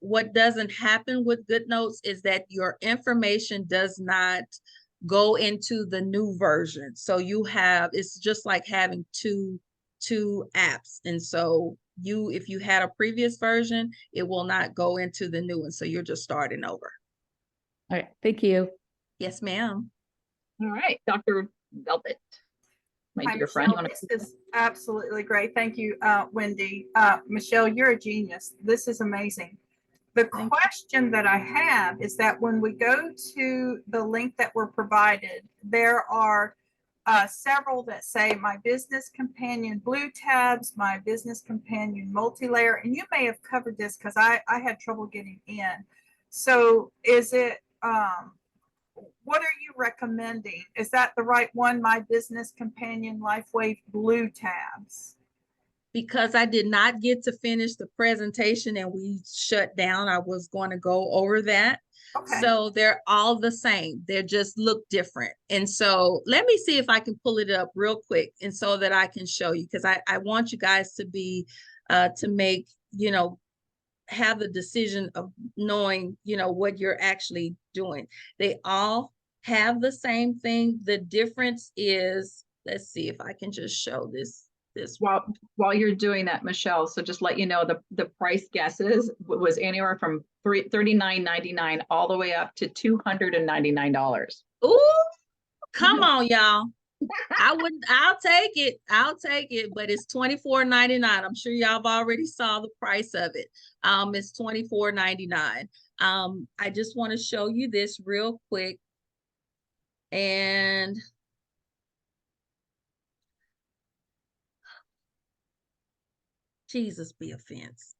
what doesn't happen with GoodNotes is that your information does not go into the new version. So it's just like having two apps. And so if you had a previous version, it will not go into the new one. So you're just starting over. All right, thank you. Yes, ma'am. All right, Dr. Velvet, my Hi, dear friend. Michelle. This is absolutely great. Thank you, Wendy. Michelle, you're a genius. This is amazing. The question that I have is that when we go to the link that we're provided, there are several that say my business companion blue tabs, my business companion multi-layer, and you may have covered this because I had trouble getting in. So is it, what are you recommending? Is that the right one? My business companion Lifewave blue tabs? Because I did not get to finish the presentation and we shut down, I was going to go over that. Okay. So they're all the same. They just look different. And so let me see if I can pull it up real quick, and so that I can show you, because I want you guys to be, to make, have the decision of knowing, what you're actually doing. They all have the same thing. The difference is, let's see if I can just show this. While you're doing that, Michelle, so just let you know, the price guesses was anywhere from $39.99 all the way up to $299. Ooh, come on, y'all. I'll take it, but it's $24.99. I'm sure y'all have already saw the price of it. It's $24.99. I just want to show you this real quick. And Jesus be offense.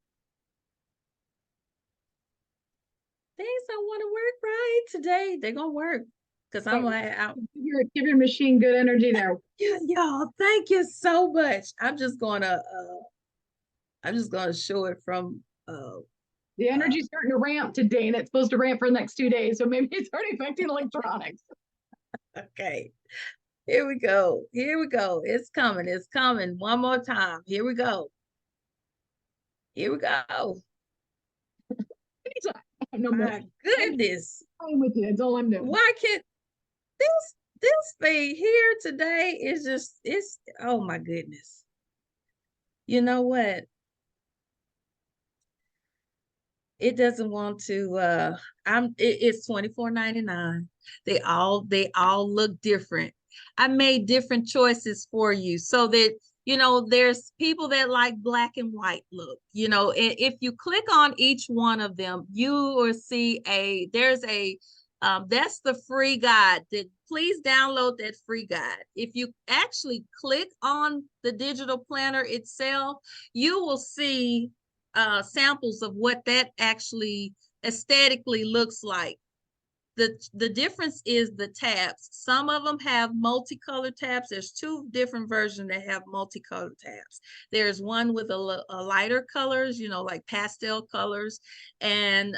Things don't want to work right today. They're gonna work, because I'm like, You're giving machine good energy there. yeah, y'all, thank you so much. I'm just gonna show it from The energy's starting to ramp today, and it's supposed to ramp for the next 2 days. So maybe it's already affecting electronics. okay. Here we go. It's coming one more time. Here we go. No My goodness. I'm with you. That's all I'm doing. Why can't this thing here today is just, oh my goodness. You know what? It doesn't want to, it's $24.99. They all look different. I made different choices for you so that, there's people that like black and white look, and if you click on each one of them, you will see that's the free guide that please download that free guide. If you actually click on the digital planner itself, you will see samples of what that actually aesthetically looks like. The difference is the tabs. Some of them have multicolored tabs. There's 2 different versions that have multicolored tabs. There's one with a lighter colors, you know, like pastel colors, and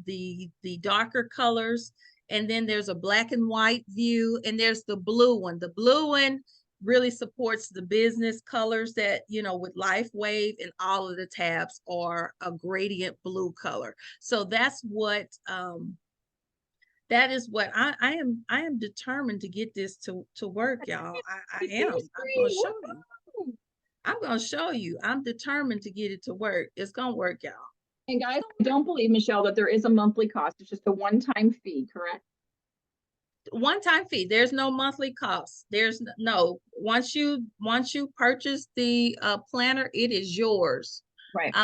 the darker colors. And then there's a black and white view, and there's the blue one. The blue one really supports the business colors that, you know, with Lifewave, and all of the tabs are a gradient blue color. So that's what that is what I am determined to get this to work, y'all. I am. I'm gonna show you. I'm determined to get it to work. It's gonna work, y'all. And guys, don't believe, Michelle, that there is a monthly cost. It's just a one-time fee, correct? One-time fee. There's no monthly cost. There's no, once you purchase the planner, it is yours. Right.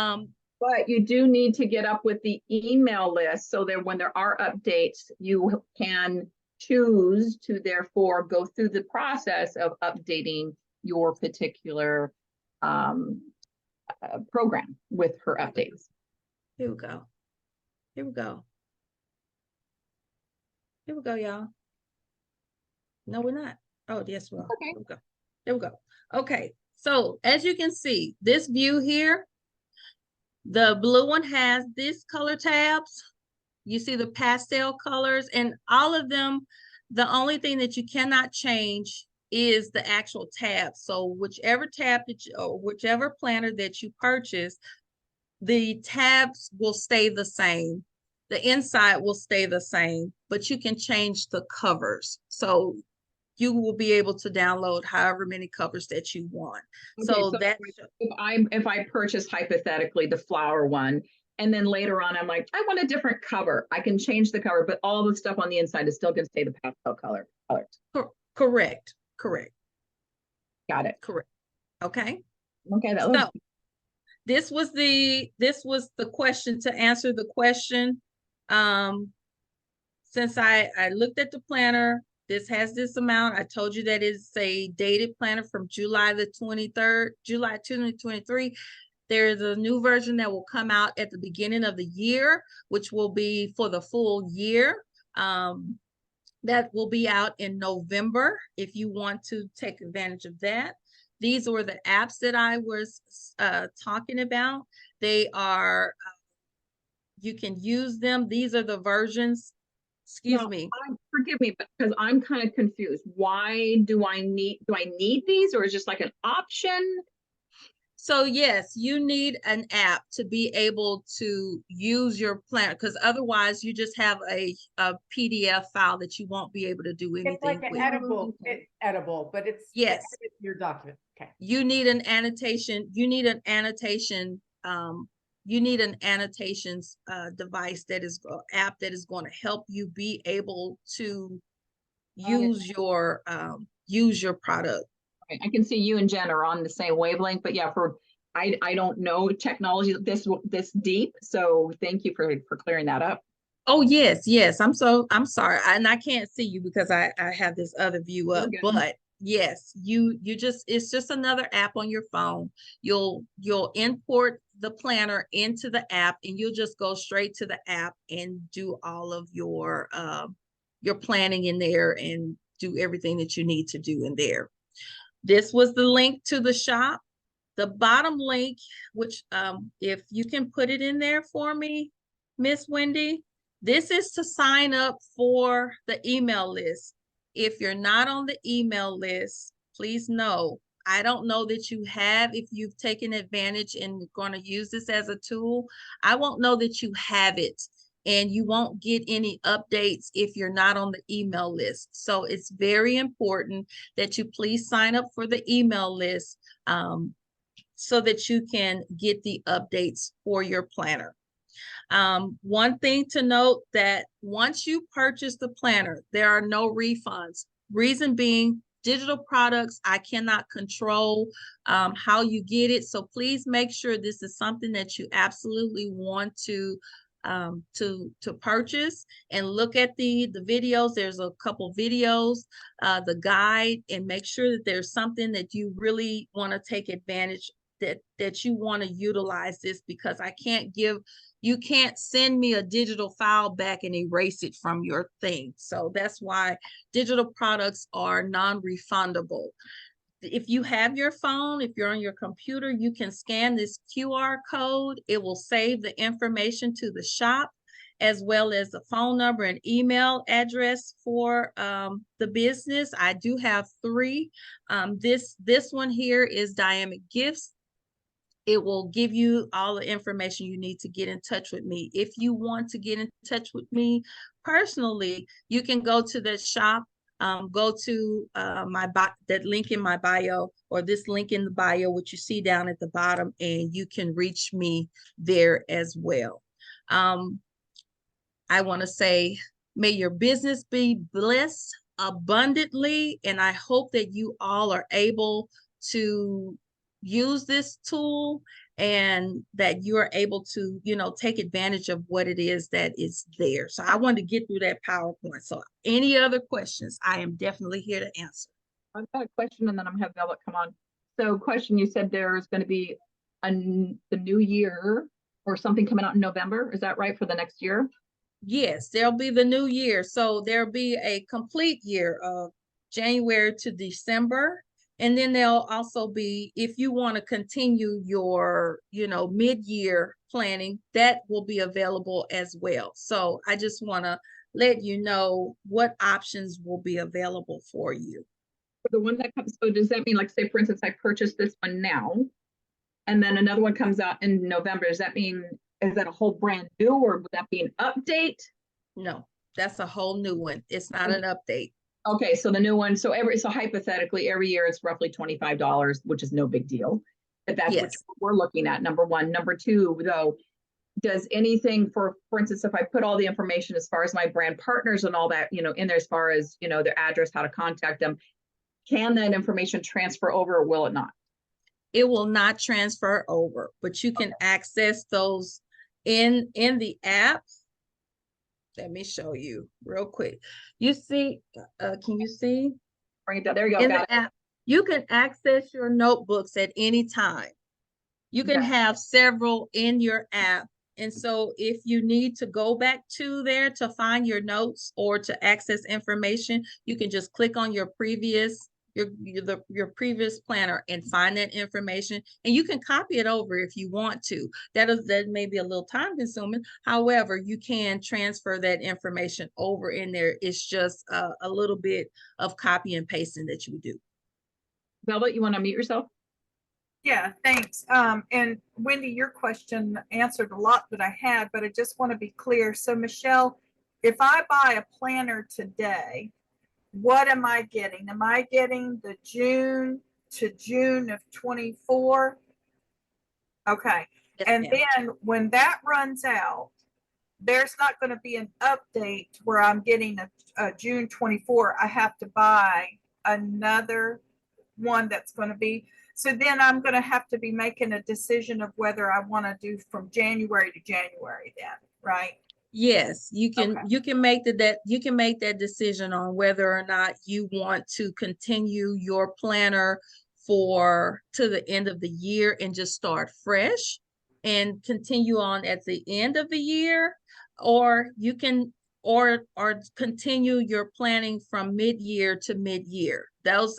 But you do need to get up with the email list so that when there are updates, you can choose to therefore go through the process of updating your particular program with her updates. Here we go. Here we go. Here we go, y'all. No, we're not. Oh, yes, we are. Okay. Here we go. There we go. Okay. So as you can see, this view here, the blue one has these color tabs. You see the pastel colors, and all of them, the only thing that you cannot change is the actual tab. So whichever tab that you, or whichever planner that you purchase, the tabs will stay the same. The inside will stay the same, but you can change the covers. So you will be able to download however many covers that you want. Okay, so that's if I purchase hypothetically the flower one, and then later on I'm like, I want a different cover, I can change the cover, but all the stuff on the inside is still going to stay the pastel colors. correct. Got it. Correct. Okay. Okay. So this was the question, to answer the question. Since I looked at the planner, this has this amount. I told you that it's a dated planner from July the 23rd, July 2023. There's a new version that will come out at the beginning of the year, which will be for the full year. That will be out in November if you want to take advantage of that. These were the apps that I was talking about. They are, you can use them. These are the versions. Excuse me. Forgive me, because I'm kind of confused. Why do I need these, or is it just like an option? So yes, you need an app to be able to use your planner, because otherwise you just have a PDF file that you won't be able to do anything It's like an with. editable, but it's Yes. your document. Okay. You need an annotation. You need an annotation. You need an annotations device, that is app that is going to help you be able to use your product. I can see you and Jen are on the same wavelength, but yeah, I don't know technology this deep, so thank you for clearing that up. Oh yes, I'm sorry, and I can't see you because I have this other view up, but yes, it's just another app on your phone. You'll import the planner into the app, and you'll just go straight to the app and do all of your planning in there and do everything that you need to do in there. This was the link to the shop. The bottom link, which if you can put it in there for me, Miss Wendy, this is to sign up for the email list. If you're not on the email list, please know, I don't know that you have, if you've taken advantage and going to use this as a tool, I won't know that you have it, and you won't get any updates if you're not on the email list. So it's very important that you please sign up for the email list so that you can get the updates for your planner. One thing to note, that once you purchase the planner, there are no refunds. Reason being, digital products, I cannot control how you get it. So please make sure this is something that you absolutely want to to purchase and look at the videos. There's a couple videos, the guide, and make sure that there's something that you really want to take advantage, that you want to utilize this, because you can't send me a digital file back and erase it from your thing. So that's why digital products are non-refundable. If you have your phone, if you're on your computer, you can scan this QR code. It will save the information to the shop, as well as the phone number and email address for the business. I do have 3. This one here is Dynamic Gifts. It will give you all the information you need to get in touch with me. If you want to get in touch with me personally, you can go to the shop. Go to that link in my bio, or this link in the bio, which you see down at the bottom, and you can reach me there as well. I want to say, may your business be blessed abundantly, and I hope that you all are able to use this tool, and that you're able to, take advantage of what it is that is there. So I wanted to get through that PowerPoint. So any other questions, I am definitely here to answer. I've got a question, and then I'm gonna have Velvet come on. So question, you said there's going to be the new year or something coming out in November. Is that right, for the next year? Yes, there'll be the new year. So there'll be a complete year of January to December. And then there'll also be, if you want to continue your, mid-year planning, that will be available as well. So I just want to let you know what options will be available for you. For the one that comes, so does that mean, like, say, for instance, I purchased this one now, and then another one comes out in November? Does that mean, is that a whole brand new, or would that be an update? No, that's a whole new one. It's not an update. Okay, so the new one, so hypothetically, every year it's roughly $25, which is no big deal. But that's Yes. what we're looking at, number one. Number two, though, does anything, for instance, if I put all the information as far as my brand partners and all that, in there, as far as, their address, how to contact them, can that information transfer over, or will it not? It will not transfer over, but you can access those in the app. Let me show you real quick. You see, can you see? Bring it down. There you go. In Got the it. app, you can access your notebooks at any time. You can have several in your app. And so if you need to go back to there to find your notes or to access information, you can just click on your previous planner and find that information, and you can copy it over if you want to. That may be a little time consuming. However, you can transfer that information over in there. It's just a little bit of copy and pasting that you would do. Velvet, you want to unmute yourself? Yeah, thanks. And Wendy, your question answered a lot that I had, but I just want to be clear. So Michelle, if I buy a planner today, what am I getting? Am I getting the June to June of 24? Okay. Yes, And ma'am. then when that runs out, there's not going to be an update where I'm getting a June 24. I have to buy another one that's going to be. So then I'm going to have to be making a decision of whether I want to do from January to January then, right? Yes, you can. Okay. You can make that decision on whether or not you want to continue your planner to the end of the year and just start fresh and continue on at the end of the year, or you can or continue your planning from mid-year to mid-year.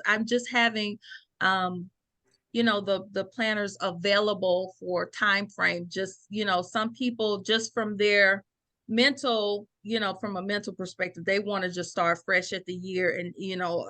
I'm just having the planners available for time frame. Just some people, just from their mental, from a mental perspective, they want to just start fresh at the year. And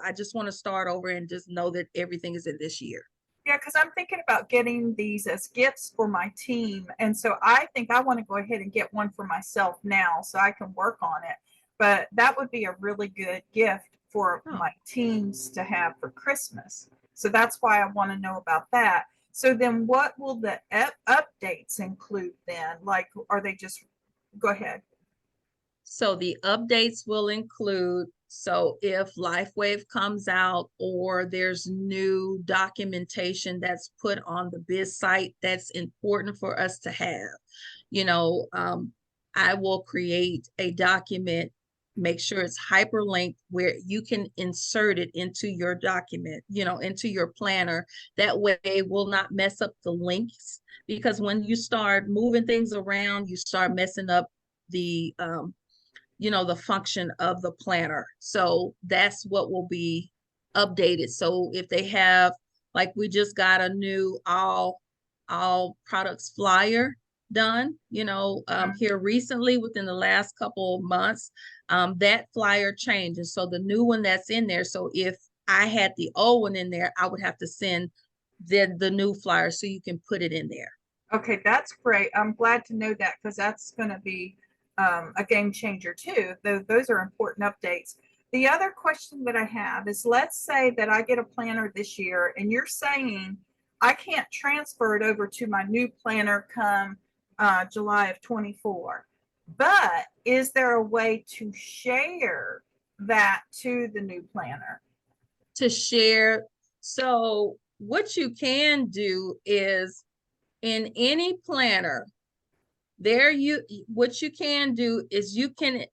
I just want to start over and just know that everything is in this year. Yeah, because I'm thinking about getting these as gifts for my team. And so I think I want to go ahead and get one for myself now so I can work on it. But that would be a really good gift for my teams to have for Christmas. So that's why I want to know about that. So then what will the updates include then? Like, are they just, go ahead. So the updates will include, so if Lifewave comes out or there's new documentation that's put on the biz site that's important for us to have, I will create a document, make sure it's hyperlinked where you can insert it into your document, into your planner. That way it will not mess up the links, because when you start moving things around, you start messing up the, the function of the planner. So that's what will be updated. So if they have, like, we just got a new all products flyer done, here recently within the last couple of months, that flyer changed. And so the new one that's in there, so if I had the old one in there, I would have to send the new flyer so you can put it in there. Okay, that's great. I'm glad to know that, because that's going to be a game changer too. Those are important updates. The other question that I have is, let's say that I get a planner this year and you're saying I can't transfer it over to my new planner come July of 24. But is there a way to share that to the new planner? To share. So what you can do is, in any planner, what you can do is you can,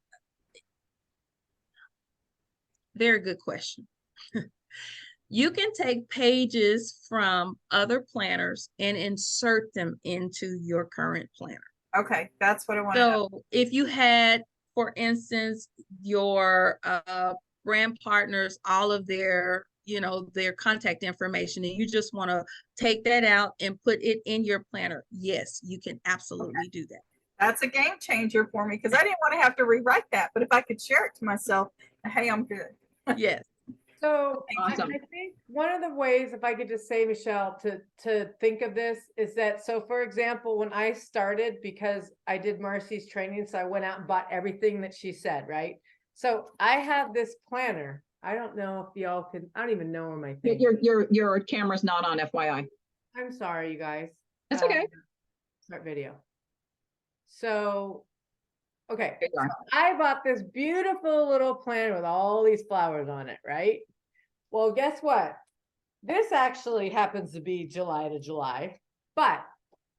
very good question. You can take pages from other planners and insert them into your current planner. Okay, that's what I want to know. So if you had, for instance, your brand partners, all of their, their contact information, and you just want to take that out and put it in your planner, yes, you can absolutely do that. That's a game changer for me, because I didn't want to have to rewrite that. But if I could share it to myself, hey, I'm good. Yes. So Awesome. I think one of the ways, if I could just say, Michelle, to think of this is that, so for example, when I started, because I did Marcy's training, so I went out and bought everything that she said, right? So I have this planner. I don't know if y'all can, I don't even know where my thing is. Your camera's not on, FYI. I'm sorry, you guys. That's okay. Start video. So, okay. There you are. I bought this beautiful little planner with all these flowers on it, right? Well, guess what? This actually happens to be July to July, but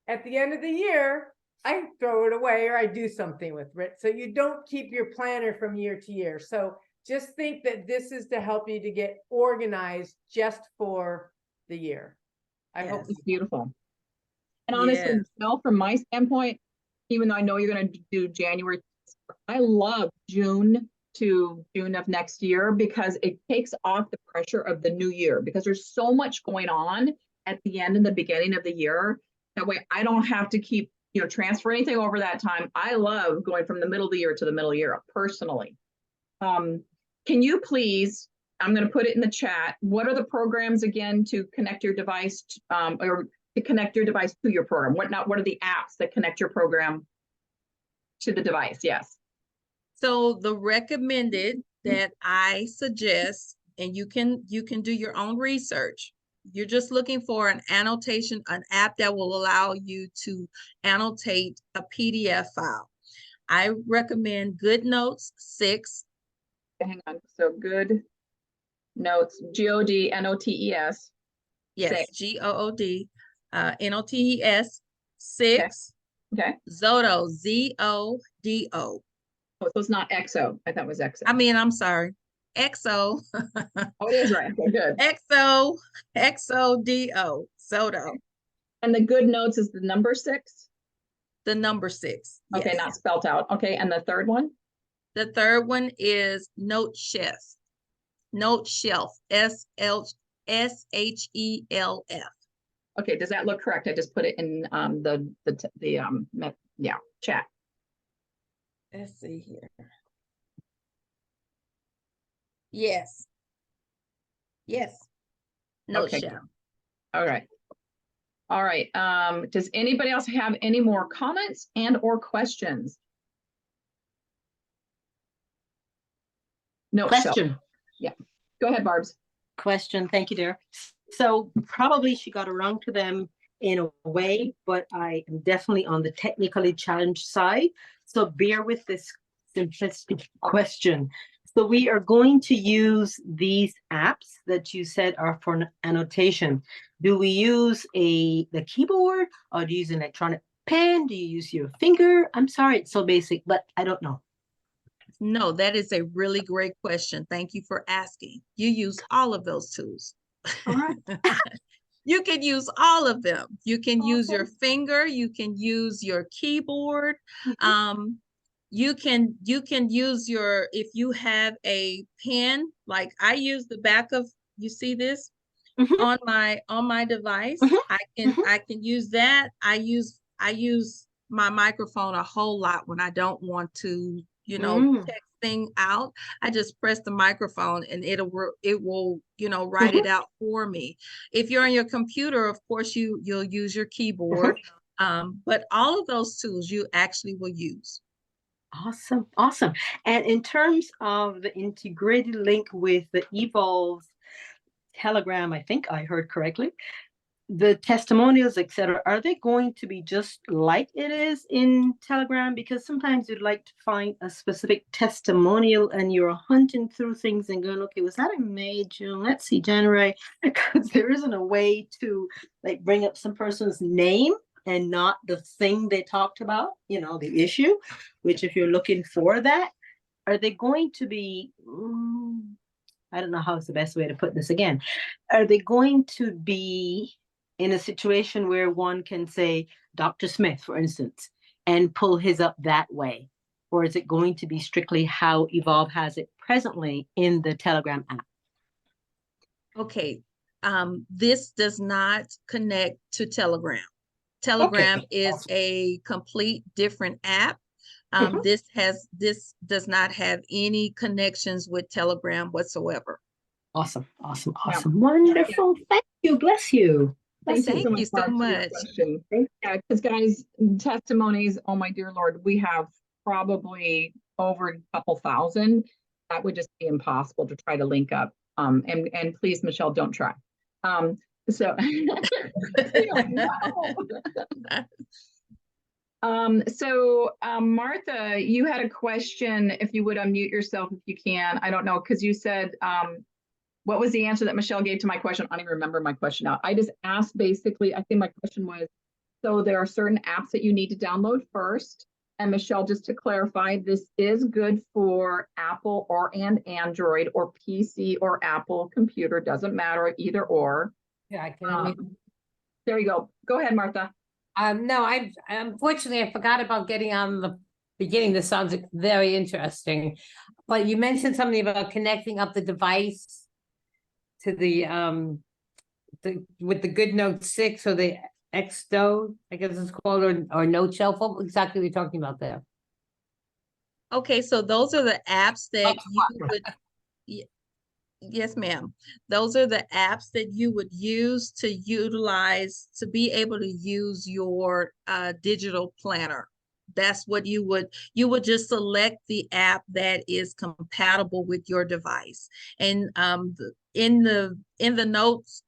at the end of the year, I throw it away or I do something with it. So you don't keep your planner from year to year. So just think that this is to help you to get organized just for the year. I hope It's beautiful. And honestly, Michelle, from my standpoint, even though I know you're going to do January, I love June to June of next year, because it takes off the pressure of the new year, because there's so much going on at the end and the beginning of the year. That way I don't have to keep, transfer anything over that time. I love going from the middle of the year to the middle of the year personally. Can you please, I'm going to put it in the chat, what are the programs again to connect your device or to connect your device to your program? What are the apps that connect your program to the device? Yes. So the recommended that I suggest, and you can do your own research. You're just looking for an annotation, an app that will allow you to annotate a PDF file. I recommend GoodNotes 6. Hang on. So Good Notes, GODNOTES. Yes, GOOD, NOTES 6. Okay. Zodo, ZODO. Oh, so it's not EXO. I thought it was EXO. I'm sorry. EXO. Oh, it is right. Okay, good. XODO. Zodo. And the Good Notes is the number 6? The number 6. Okay, yes. not spelled out. Okay, and the third one? The third one is Note Shelf. Note Shelf. SHELF. Okay, does that look correct? I just put it in chat. Let's see here. Yes. Yes. Note Okay. Shelf. All right. All right. Does anybody else have any more comments and or questions? No. Question. Yeah. Go ahead, Barb's. Question. Thank you, dear. So probably she got around to them in a way, but I am definitely on the technically challenged side. So bear with this simplistic question. So we are going to use these apps that you said are for annotation. Do we use the keyboard or do you use an pen? Do you use your finger? I'm sorry, it's so basic, but I don't know. No, that is a really great question. Thank you for asking. You use all of those tools. All right. You can use all of them. You can use your Awesome. finger, you can use your keyboard. Mhm. You can use your, if you have a pen, like I use the back of, you see this Mhm. on my device. Mhm. Mhm. I can use that. I use my microphone a whole lot when I don't want to, texting out. I just press the microphone and it will, write it out for me. If you're on your computer, of course you'll use your keyboard. But all of those tools you actually will use. Awesome, awesome. And in terms of the integrated link with the Evolve Telegram, I think I heard correctly, the testimonials, etc., are they going to be just like it is in Telegram? Because sometimes you'd like to find a specific testimonial and you're hunting through things and going, okay, was that in May, June? Let's see, January. Because there isn't a way to like bring up some person's name and not the thing they talked about, the issue, which if you're looking for that, are they going to be, I don't know how it's the best way to put this again. Are they going to be in a situation where one can say Dr. Smith, for instance, and pull his up that way? Or is it going to be strictly how Evolve has it presently in the Telegram app? Okay. This does not connect to Telegram. Telegram is a complete different app. This does not have any connections with Telegram whatsoever. Awesome, awesome, awesome. Wonderful. Thank you. Bless you. Thank you Thank so much, you so Mark, for your much. question. Yeah, because guys, testimonies, oh my dear Lord, we have probably over a couple thousand. That would just be impossible to try to link up. And please, Michelle, don't try. So Martha, you had a question. If you would unmute yourself, if you can. I don't know, because you said, what was the answer that Michelle gave to my question? I don't even remember my question now. I just asked basically, I think my question was, so there are certain apps that you need to download first. And Michelle, just to clarify, this is good for Apple and Android or PC or Apple computer, doesn't matter, either or. Yeah, I can. There you go. Go ahead, Martha. No, unfortunately I forgot about getting on the beginning. This sounds very interesting, but you mentioned something about connecting up the device to the with the GoodNote 6 or the Xdo, I guess it's called, or Note Shelf. What exactly are we talking about there? Okay, so those are the apps that you would, yes, ma'am. Those are the apps that you would use to utilize to be able to use your digital planner. That's what you would just select the app that is compatible with your device. And in the notes,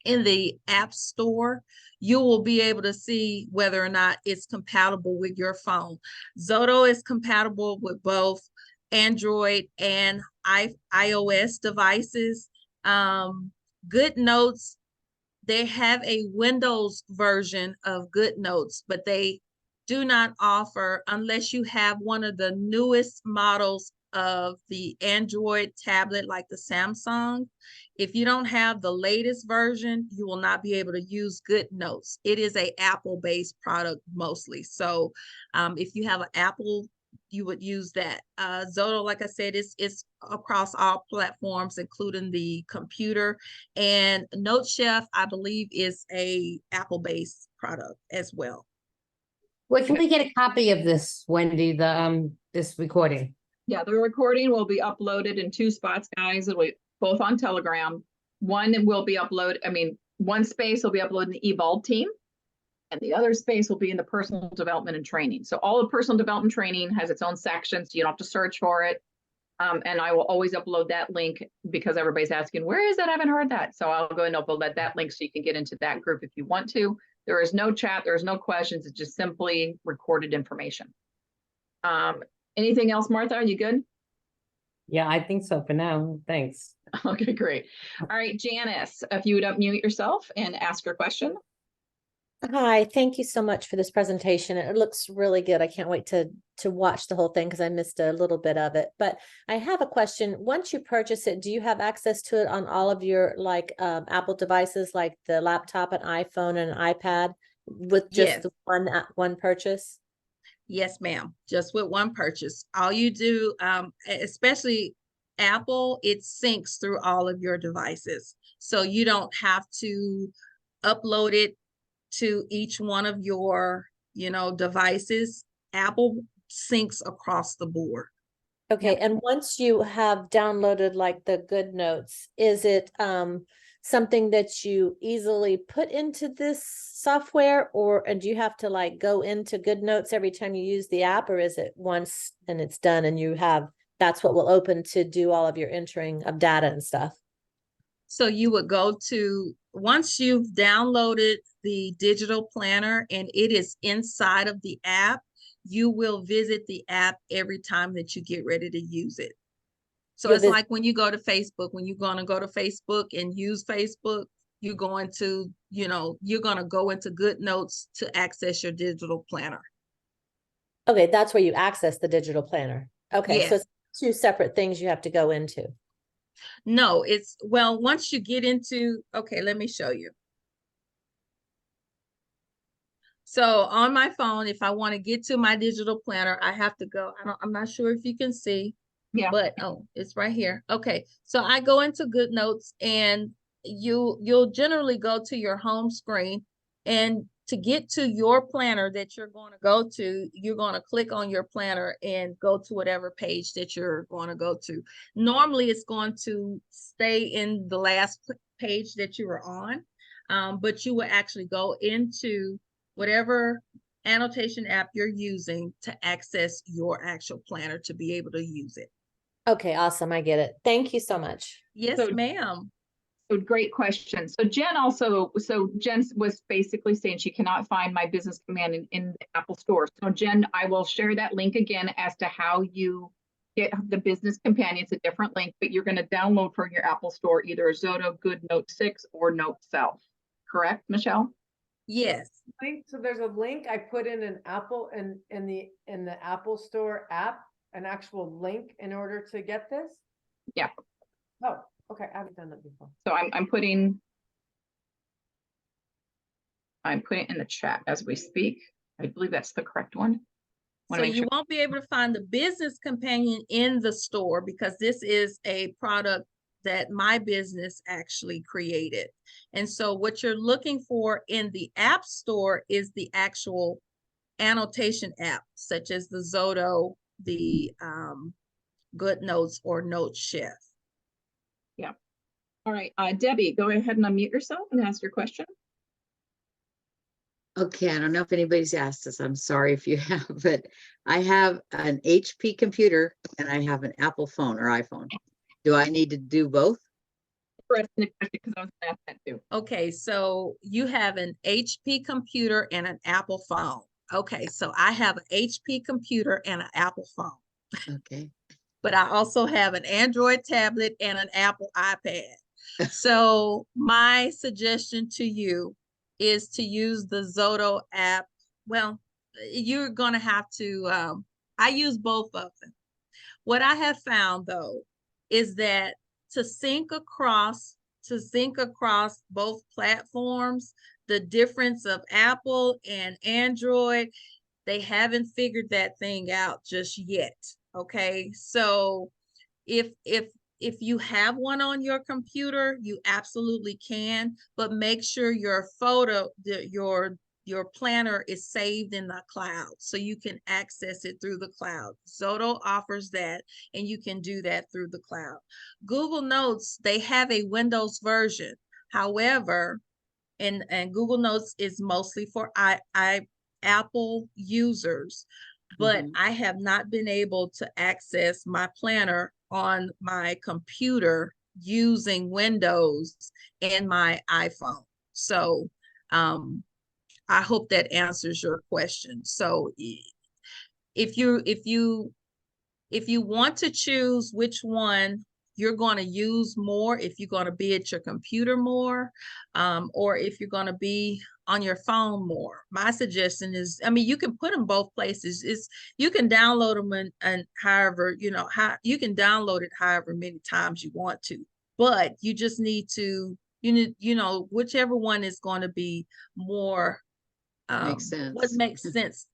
in the app store, you will be able to see whether or not it's compatible with your phone. Zoto is compatible with both Android and iOS devices. GoodNotes, they have a Windows version of GoodNotes, but they do not offer, unless you have one of the newest models of the Android tablet like the Samsung. If you don't have the latest version, you will not be able to use GoodNotes. It is a Apple-based product mostly. So if you have an Apple, you would use that. Zoto, like I said, it's across all platforms, including the computer. And Note Chef, I believe, is a Apple-based product as well. Where can we get a copy of this, Wendy, this recording? Yeah, the recording will be uploaded in two spots, guys. It'll be both on Telegram. One will be one space will be uploaded in the EvolveTeam, and the other space will be in the personal development and training. So all the personal development training has its own section, so you don't have to search for it. And I will always upload that link because everybody's asking, where is that? I haven't heard that. So I'll go and upload that link so you can get into that group if you want to. There is no chat, there's no questions, it's just simply recorded information. Anything else, Martha? Are you good? Yeah, I think so for now. Thanks. Okay, great. All right, Janice, if you would unmute yourself and ask your question. Hi, thank you so much for this presentation. It looks really good. I can't wait to watch the whole thing because I missed a little bit of it. But I have a question. Once you purchase it, do you have access to it on all of your Apple devices, like the laptop, an iPhone, and an iPad, with just Yes. the one purchase? Yes, ma'am. Just with one purchase. All you do, especially Apple, it syncs through all of your devices. So you don't have to upload it to each one of your, devices. Apple syncs across the board. Okay, and once you have downloaded like the good notes, is it something that you easily put into this software, and do you have to like go into good notes every time you use the app, or is it once and it's done and that's what will open to do all of your entering of data and stuff? So you would go to, once you've downloaded the digital planner and it is inside of the app, you will visit the app every time that you get ready to use it. So it's like when you go to Facebook, when you're going to go to Facebook and use Facebook, you're going to, you're going to go into Good Notes to access your digital planner. Okay, that's where you access the digital planner. Okay, so Yes. it's two separate things you have to go into. No, once you get into, okay, let me show you. So on my phone, if I want to get to my digital planner, I have to go. I'm not sure if you can see. Yeah. But it's right here. Okay. So I go into Good Notes, and you'll generally go to your home screen, and to get to your planner that you're going to go to, you're going to click on your planner and go to whatever page that you're going to go to. Normally it's going to stay in the last page that you were on, but you will actually go into whatever annotation app you're using to access your actual planner to be able to use it. Okay, awesome. I get it. Thank you so much. Yes, ma'am. So great question. So Jen was basically saying she cannot find My Business Command in the Apple Store. So Jen, I will share that link again as to how you get the Business Companion. It's a different link, but you're going to download from your Apple Store either a Zoto, Good Note 6, or Note Self. Correct, Michelle? Yes. So there's a link I put in an Apple in the Apple Store app, an actual link in order to get this? Yeah. Oh, okay. I haven't done that before. So I'm putting it in the chat as we speak. I believe that's the correct one. So you won't be able to find the Business Companion in the store because this is a product that my business actually created. And so what you're looking for in the App Store is the actual annotation app, such as the Zoto, the Good Notes, or Note Chef. Yeah. All right, Debbie, go ahead and unmute yourself and ask your question. Okay, I don't know if anybody's asked this. I'm sorry if you have, but I have an HP computer and I have an Apple phone or iPhone. Do I need to do both? Because I was going to ask that too. Okay, so you have an HP computer and an Apple phone. Okay, so I have an HP computer and an Apple phone. Okay. But I also have an Android tablet and an Apple iPad. So my suggestion to you is to use the Zoto app. Well, you're going to have to, I use both of them. What I have found though, is that to sync across both platforms, the difference of Apple and Android, they haven't figured that thing out just yet. Okay, so if you have one on your computer, you absolutely can, but make sure your your planner is saved in the cloud so you can access it through the cloud. Zoto offers that, and you can do that through the cloud. Google Notes, they have a Windows version. However, and Google Notes is mostly for Apple users, but I have not been able to access my planner on my computer using Windows and my iPhone. So I hope that answers your question. So if you want to choose which one you're going to use more, if you're going to be at your computer more, or if you're going to be on your phone more. My suggestion is, I mean, you can put them both places. You can download them and however, you can download it however many times you want to, but you just need to, whichever one is going to be more, Makes what sense. makes sense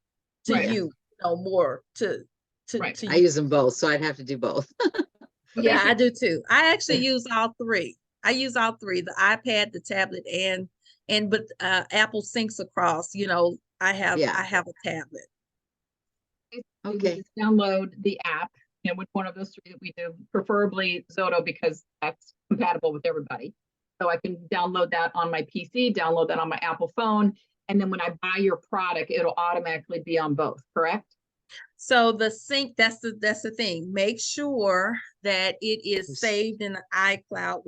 to Right. you, more to Right. I use them both, so I'd have to do both. Yeah, I do too. I actually use all three. I use all three, the iPad, the tablet, but Apple syncs across, I have Yeah. a tablet. We Okay. just download the app, which one of those three that we do, preferably Zoto because that's compatible with everybody. So I can download that on my PC, download that on my Apple phone, and then when I buy your product, it'll automatically be on both, correct? So the sync, that's the thing. Make sure that it is saved in the iCloud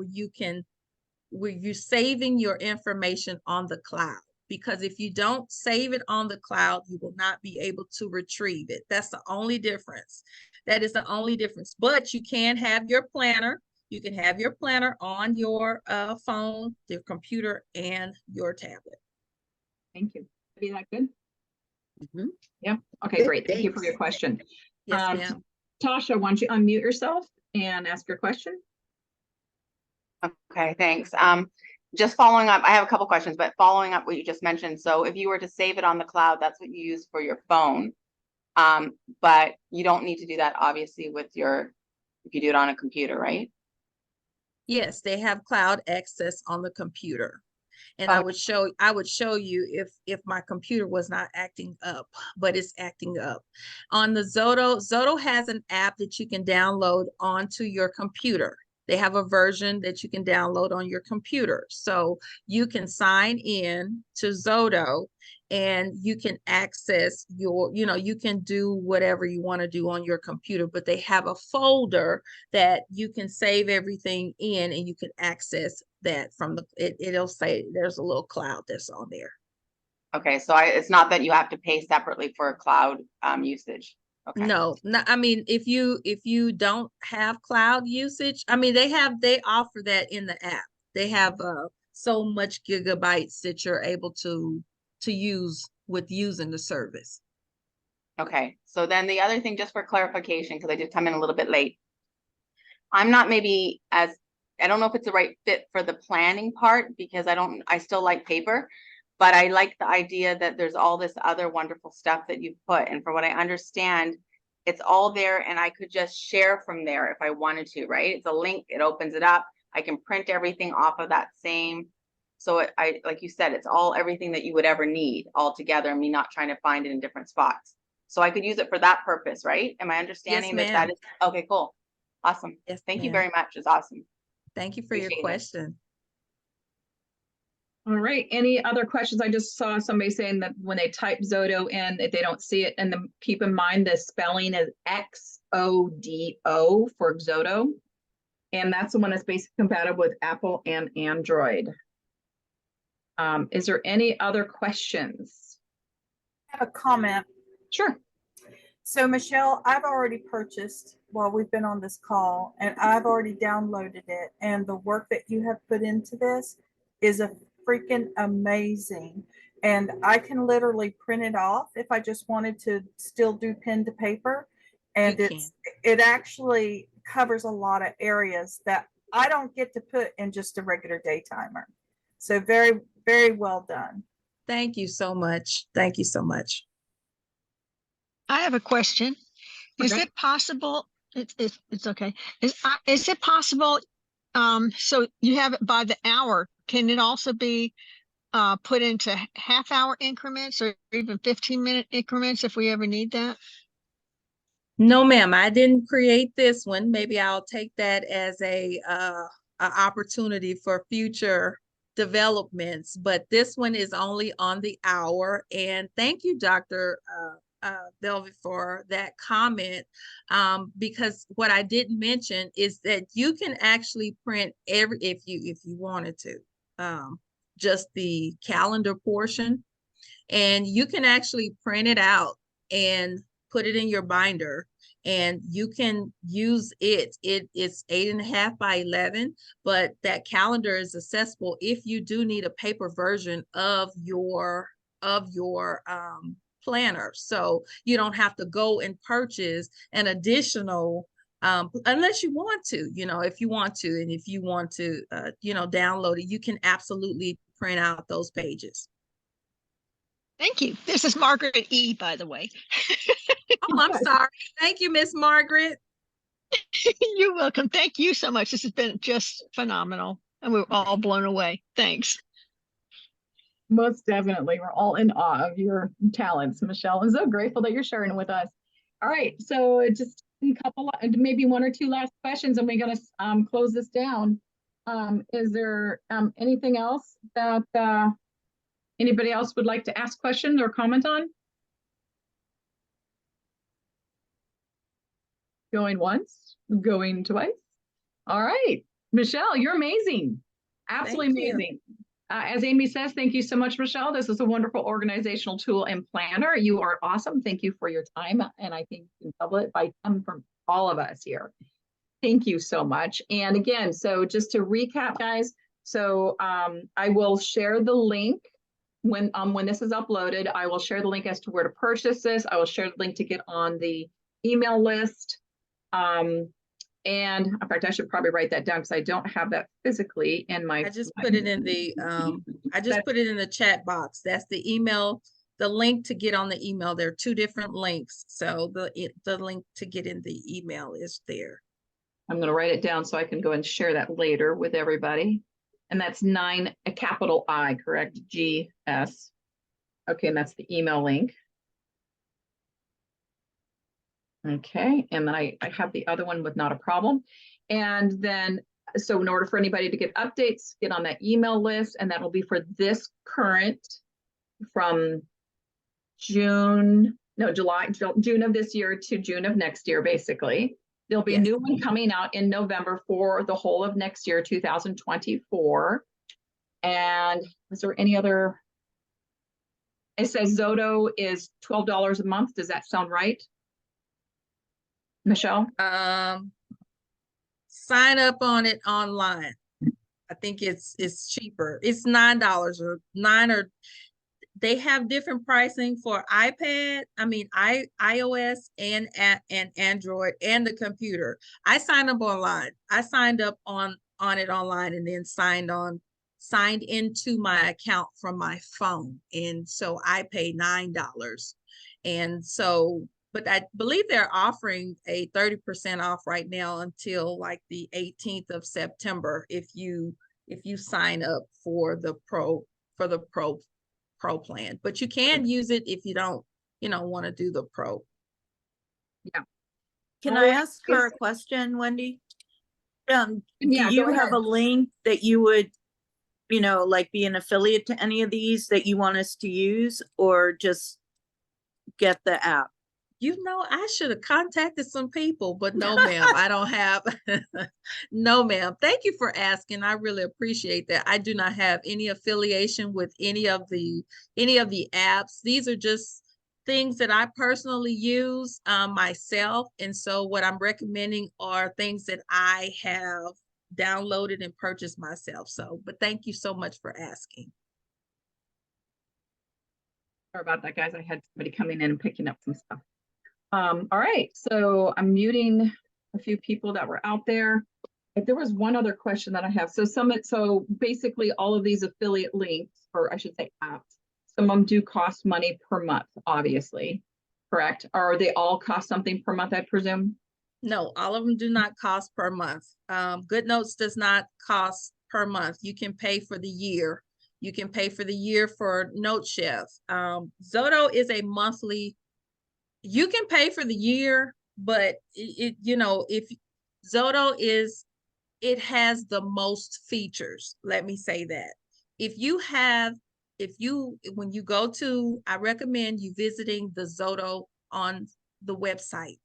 where you're saving your information on the cloud. Because if you don't save it on the cloud, you will not be able to retrieve it. That's the only difference. That is the only difference. But you can have your planner. You can have your planner on your phone, your computer, and your tablet. Thank you. Be that good? Mhm. Yeah. Okay, Good, great. Thank you for thanks. your question. Yes, ma'am. Tasha, why don't you unmute yourself and ask your question? Okay, thanks. Just following up, I have a couple questions, but following up what you just mentioned. So if you were to save it on the cloud, that's what you use for your phone. But you don't need to do that obviously if you do it on a computer, right? Yes, they have cloud access on the computer. And Okay. I would show you if my computer was not acting up, but it's acting up. On the Zoto has an app that you can download onto your computer. They have a version that you can download on your computer. So you can sign in to Zoto and you can access you can do whatever you want to do on your computer, but they have a folder that you can save everything in and you can access that from it'll say there's a little cloud that's on there. Okay, so it's not that you have to pay separately for cloud usage. Okay. No, I mean, if you don't have cloud usage, I mean, they offer that in the app. They have so much gigabytes that you're able to use with using the service. Okay, so then the other thing, just for clarification, because I did come in a little bit late. I'm not I don't know if it's the right fit for the planning part because I still like paper, but I like the idea that there's all this other wonderful stuff that you've put. And from what I understand, it's all there and I could just share from there if I wanted to, right? It's a link, it opens it up. I can print everything off of that same. So like you said, it's everything that you would ever need all together and me not trying to find it in different spots. So I could use it for that purpose, right? Am I understanding Yes, that ma'am. is, okay, cool. Awesome. Yes, Thank you ma'am. very much. It's awesome. Thank you for your Appreciate it. question. All right. Any other questions? I just saw somebody saying that when they type Zoto in, if they don't see it, and then keep in mind the spelling is XODO for Zoto. And that's the one that's basically compatible with Apple and Android. Is there any other questions? I have a comment. Sure. So Michelle, I've already purchased while we've been on this call and I've already downloaded it. And the work that you have put into this is a freaking amazing. And I can literally print it off if I just wanted to still do pen to paper. And it actually covers a lot of areas that I don't get to put in just a regular day timer. So very, very well done. Thank you so much. Thank you so much. I have a question. Is Okay. it possible? It's okay. Is it possible? So you have it by the hour. Can it also be put into half-hour increments or even 15-minute increments if we ever need that? No, ma'am, I didn't create this one. Maybe I'll take that as a opportunity for future developments, but this one is only on the hour. And thank you, Dr. Velvet, for that comment, because what I didn't mention is that you can actually print if you wanted to, just the calendar portion, and you can actually print it out and put it in your binder and you can use it. It's 8.5 by 11, but that calendar is accessible if you do need a paper version of your planner. So you don't have to go and purchase an additional unless you want to, if you want to, and if you want to, download it, you can absolutely print out those pages. Thank you. This is Margaret E, by the way. Oh, I'm sorry. Thank you, Miss Margaret. You're welcome. Thank you so much. This has been just phenomenal. And we're all blown away. Thanks. Most definitely. We're all in awe of your talents, Michelle. I'm so grateful that you're sharing with us. All right. So just a couple, maybe one or two last questions, and we're going to close this down. Is there anything else that anybody else would like to ask questions or comment on? Going once, going twice. All right. Michelle, you're amazing. Absolutely amazing. As Amy says, thank you so much, Michelle. This is a wonderful organizational tool and planner. You are awesome. Thank you for your time. And I think you can double it by 10 from all of us here. Thank you so much. And again, so just to recap, guys, so I will share the link when this is uploaded. I will share the link as to where to purchase this. I will share the link to get on the email list. And in fact, I should probably write that down because I don't have that physically in my. I just put it in the put it in the chat box. That's the email, the link to get on the email. There are two different links. So the link to get in the email is there. I'm going to write it down so I can go and share that later with everybody. And that's 9, a capital I, correct? GS. Okay, and that's the email link. Okay, and then I have the other one with not a problem. And then, so in order for anybody to get updates, get on that email list, and that will be for this current from June of this year to June of next year, basically. There'll be a new one coming out in November for the whole of next year, 2024. And is there any other? It says Zoto is $12 a month. Does that sound right, Michelle? Sign up on it online. I think it's cheaper. It's $9 or $9, or they have different pricing for iPad. I mean, iOS and Android and the computer. I signed up online. I signed up on it online and then signed into my account from my phone. And so I paid $9. And so, but I believe they're offering a 30% off right now until like the 18th of September if you sign up for the pro plan. But you can use it if you don't, want to do the pro. Yeah. Can I ask her a question, Wendy? Do you have a link that you would, like be an affiliate to any of these that you want us to use, or just get the app? I should have contacted some people, but no, ma'am, I don't have. No, ma'am. Thank you for asking. I really appreciate that. I do not have any affiliation with any of the apps. These are just things that I personally use myself. And so what I'm recommending are things that I have downloaded and purchased myself. So, but thank you so much for asking. Sorry about that, guys. I had somebody coming in and picking up some stuff. All right, so I'm muting a few people that were out there. If there was one other question that I have. So basically all of these affiliate links, or I should say apps, some of them do cost money per month, obviously, correct? Or they all cost something per month, I presume? No, all of them do not cost per month. GoodNotes does not cost per month. You can pay for the year. You can pay for the year for NoteChef. Zoto is a monthly. You can pay for the year, but if Zoto it has the most features. Let me say that. When you go to, I recommend you visiting the Zoto on the website.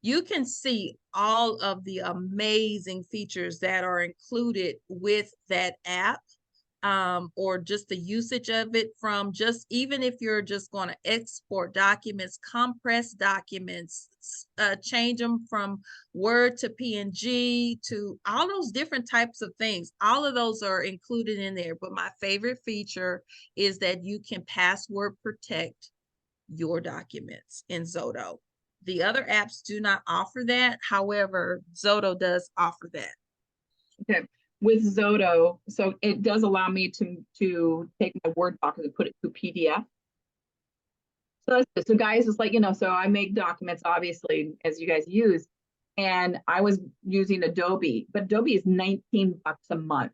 You can see all of the amazing features that are included with that app. or just the usage of it from just, even if you're just going to export documents, compress documents, change them from Word to PNG to all those different types of things. All of those are included in there. But my favorite feature is that you can password protect your documents in Zoto. The other apps do not offer that. However, Zoto does offer that. Okay. With Zoto, so it does allow me to take my Word doc and put it to PDF. So that's good. So guys, it's like, so I make documents, obviously, as you guys use, and I was using Adobe, but Adobe is $19 a month.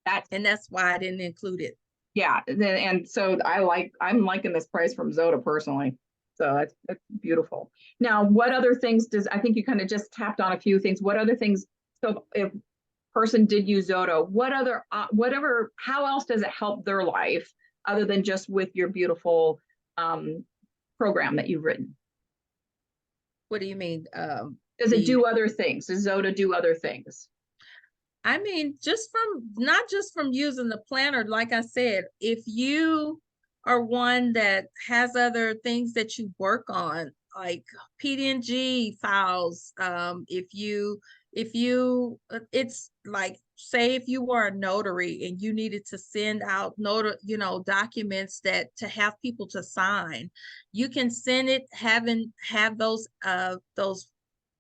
That's why I didn't include it. Yeah, and so I'm liking this price from Zoto personally. So that's beautiful. Now, what other things I think you kind of just tapped on a few things. What other things? So if person did use Zoto, how else does it help their life other than just with your beautiful program that you've written? What do you mean? Does it do other things? Does Zoto do other things? I mean, not just from using the planner, like I said, if you are one that has other things that you work on, like PNG files, it's like, say if you were a notary and you needed to send out documents to have people to sign, you can send it, have those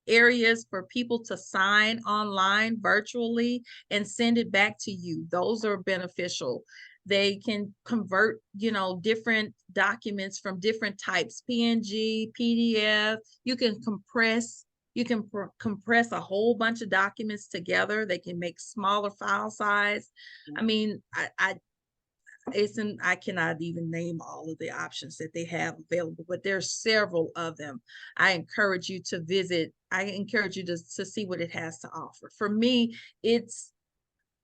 areas for people to sign online virtually and send it back to you. Those are beneficial. They can convert, different documents from different types, PNG, PDF. You can compress a whole bunch of documents together. They can make smaller file size. I mean, I cannot even name all of the options that they have available, but there's several of them. I encourage you to visit. I encourage you to see what it has to offer. For me,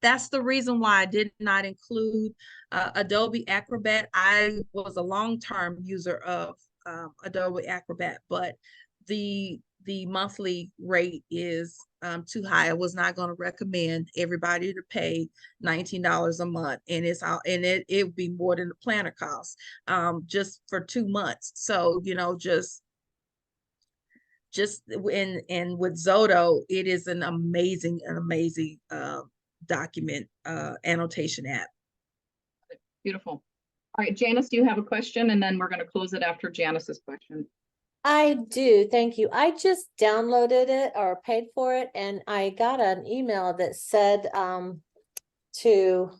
that's the reason why I did not include Adobe Acrobat. I was a long-term user of Adobe Acrobat, but the monthly rate is too high. I was not going to recommend everybody to pay $19 a month, and it would be more than the planner cost just for 2 months. So and with Zoto, it is an amazing document annotation app. Beautiful. All right, Janice, do you have a question? And then we're going to close it after Janice's question. I do, thank you. I just downloaded it or paid for it, and I got an email that said to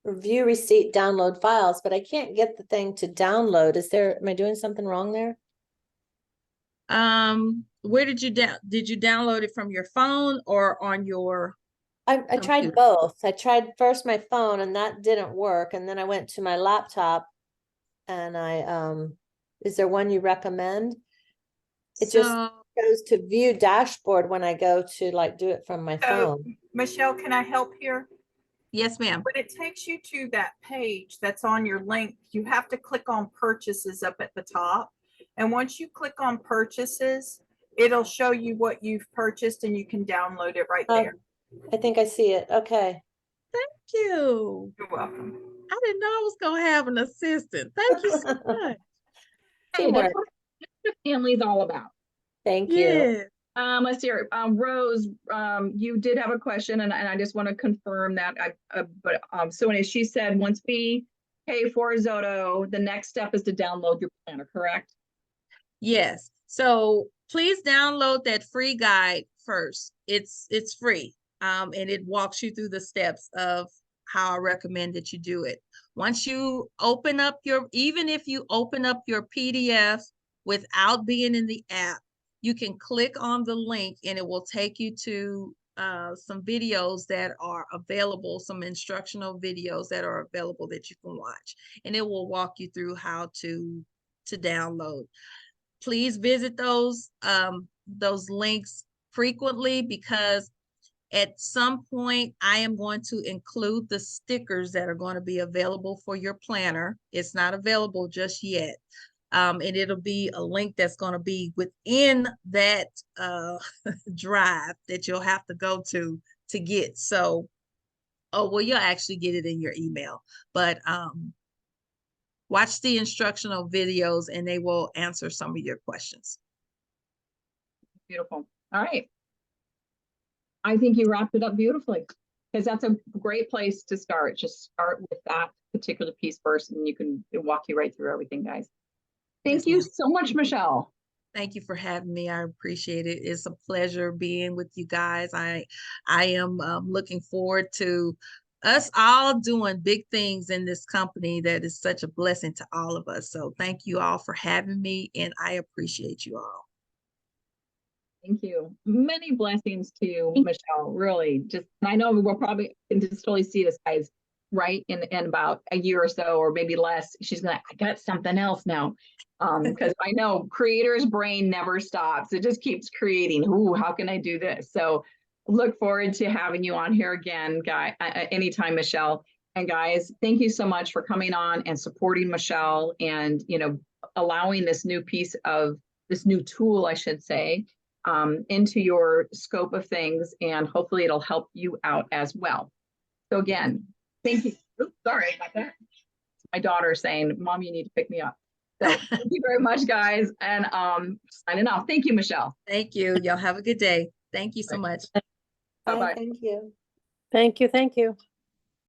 review receipt, download files, but I can't get the thing to download. Am I doing something wrong there? Where did you download it from your phone or on your I tried both. I tried first my phone and that didn't work, and then I went to my laptop and is there one you recommend? It just goes to view dashboard when I go to do it from my phone. Michelle, can I help here? Yes, ma'am. When it takes you to that page that's on your link, you have to click on purchases up at the top. And once you click on purchases, it'll show you what you've purchased and you can download it right there. I think I see it. Okay. Thank you. You're welcome. I didn't know I was going to have an assistant. Thank you so much. Hey, that's what the family's all about. Thank you. Let's hear it. Rose, you did have a question, and I just want to confirm that. So as she said, once we pay for Zoto, the next step is to download your planner, correct? Yes. So please download that free guide first. It's free, and it walks you through the steps of how I recommend that you do it. Once you open up even if you open up your PDF without being in the app, you can click on the link and it will take you to some videos that are available, some instructional videos that are available that you can watch, and it will walk you through how to download. Please visit those links frequently, because at some point I am going to include the stickers that are going to be available for your planner. It's not available just yet. And it'll be a link that's going to be within that drive that you'll have to go to get. So Oh, well, you'll actually get it in your email, but watch the instructional videos and they will answer some of your questions. Beautiful. All right. I think you wrapped it up beautifully, because that's a great place to start. Just start with that particular piece first, and it'll walk you right through everything, guys. Thank Yes, you ma'am. so much, Michelle. Thank you for having me. I appreciate it. It's a pleasure being with you guys. I am looking forward to us all doing big things in this company that is such a blessing to all of us. So thank you all for having me, and I appreciate you all. Thank you. Many blessings to you, Michelle. Really, just, I know we'll probably can just totally see this, guys, right in about a year or so, or maybe less. She's gonna, I got something else now. Because I know creator's brain never stops. It just keeps creating. Ooh, how can I do this? So look forward to having you on here again, anytime, Michelle. And guys, thank you so much for coming on and supporting Michelle, and allowing this new tool, I should say, into your scope of things, and hopefully it'll help you out as well. So again, thank you. Oops, sorry about that. My daughter saying, Mom, you need to pick me up. So thank you very much, guys. And signing off. Thank you, Michelle. Thank you. Y'all have a good day. Thank you so much. Bye-bye. Thank you. Thank you. Thank you.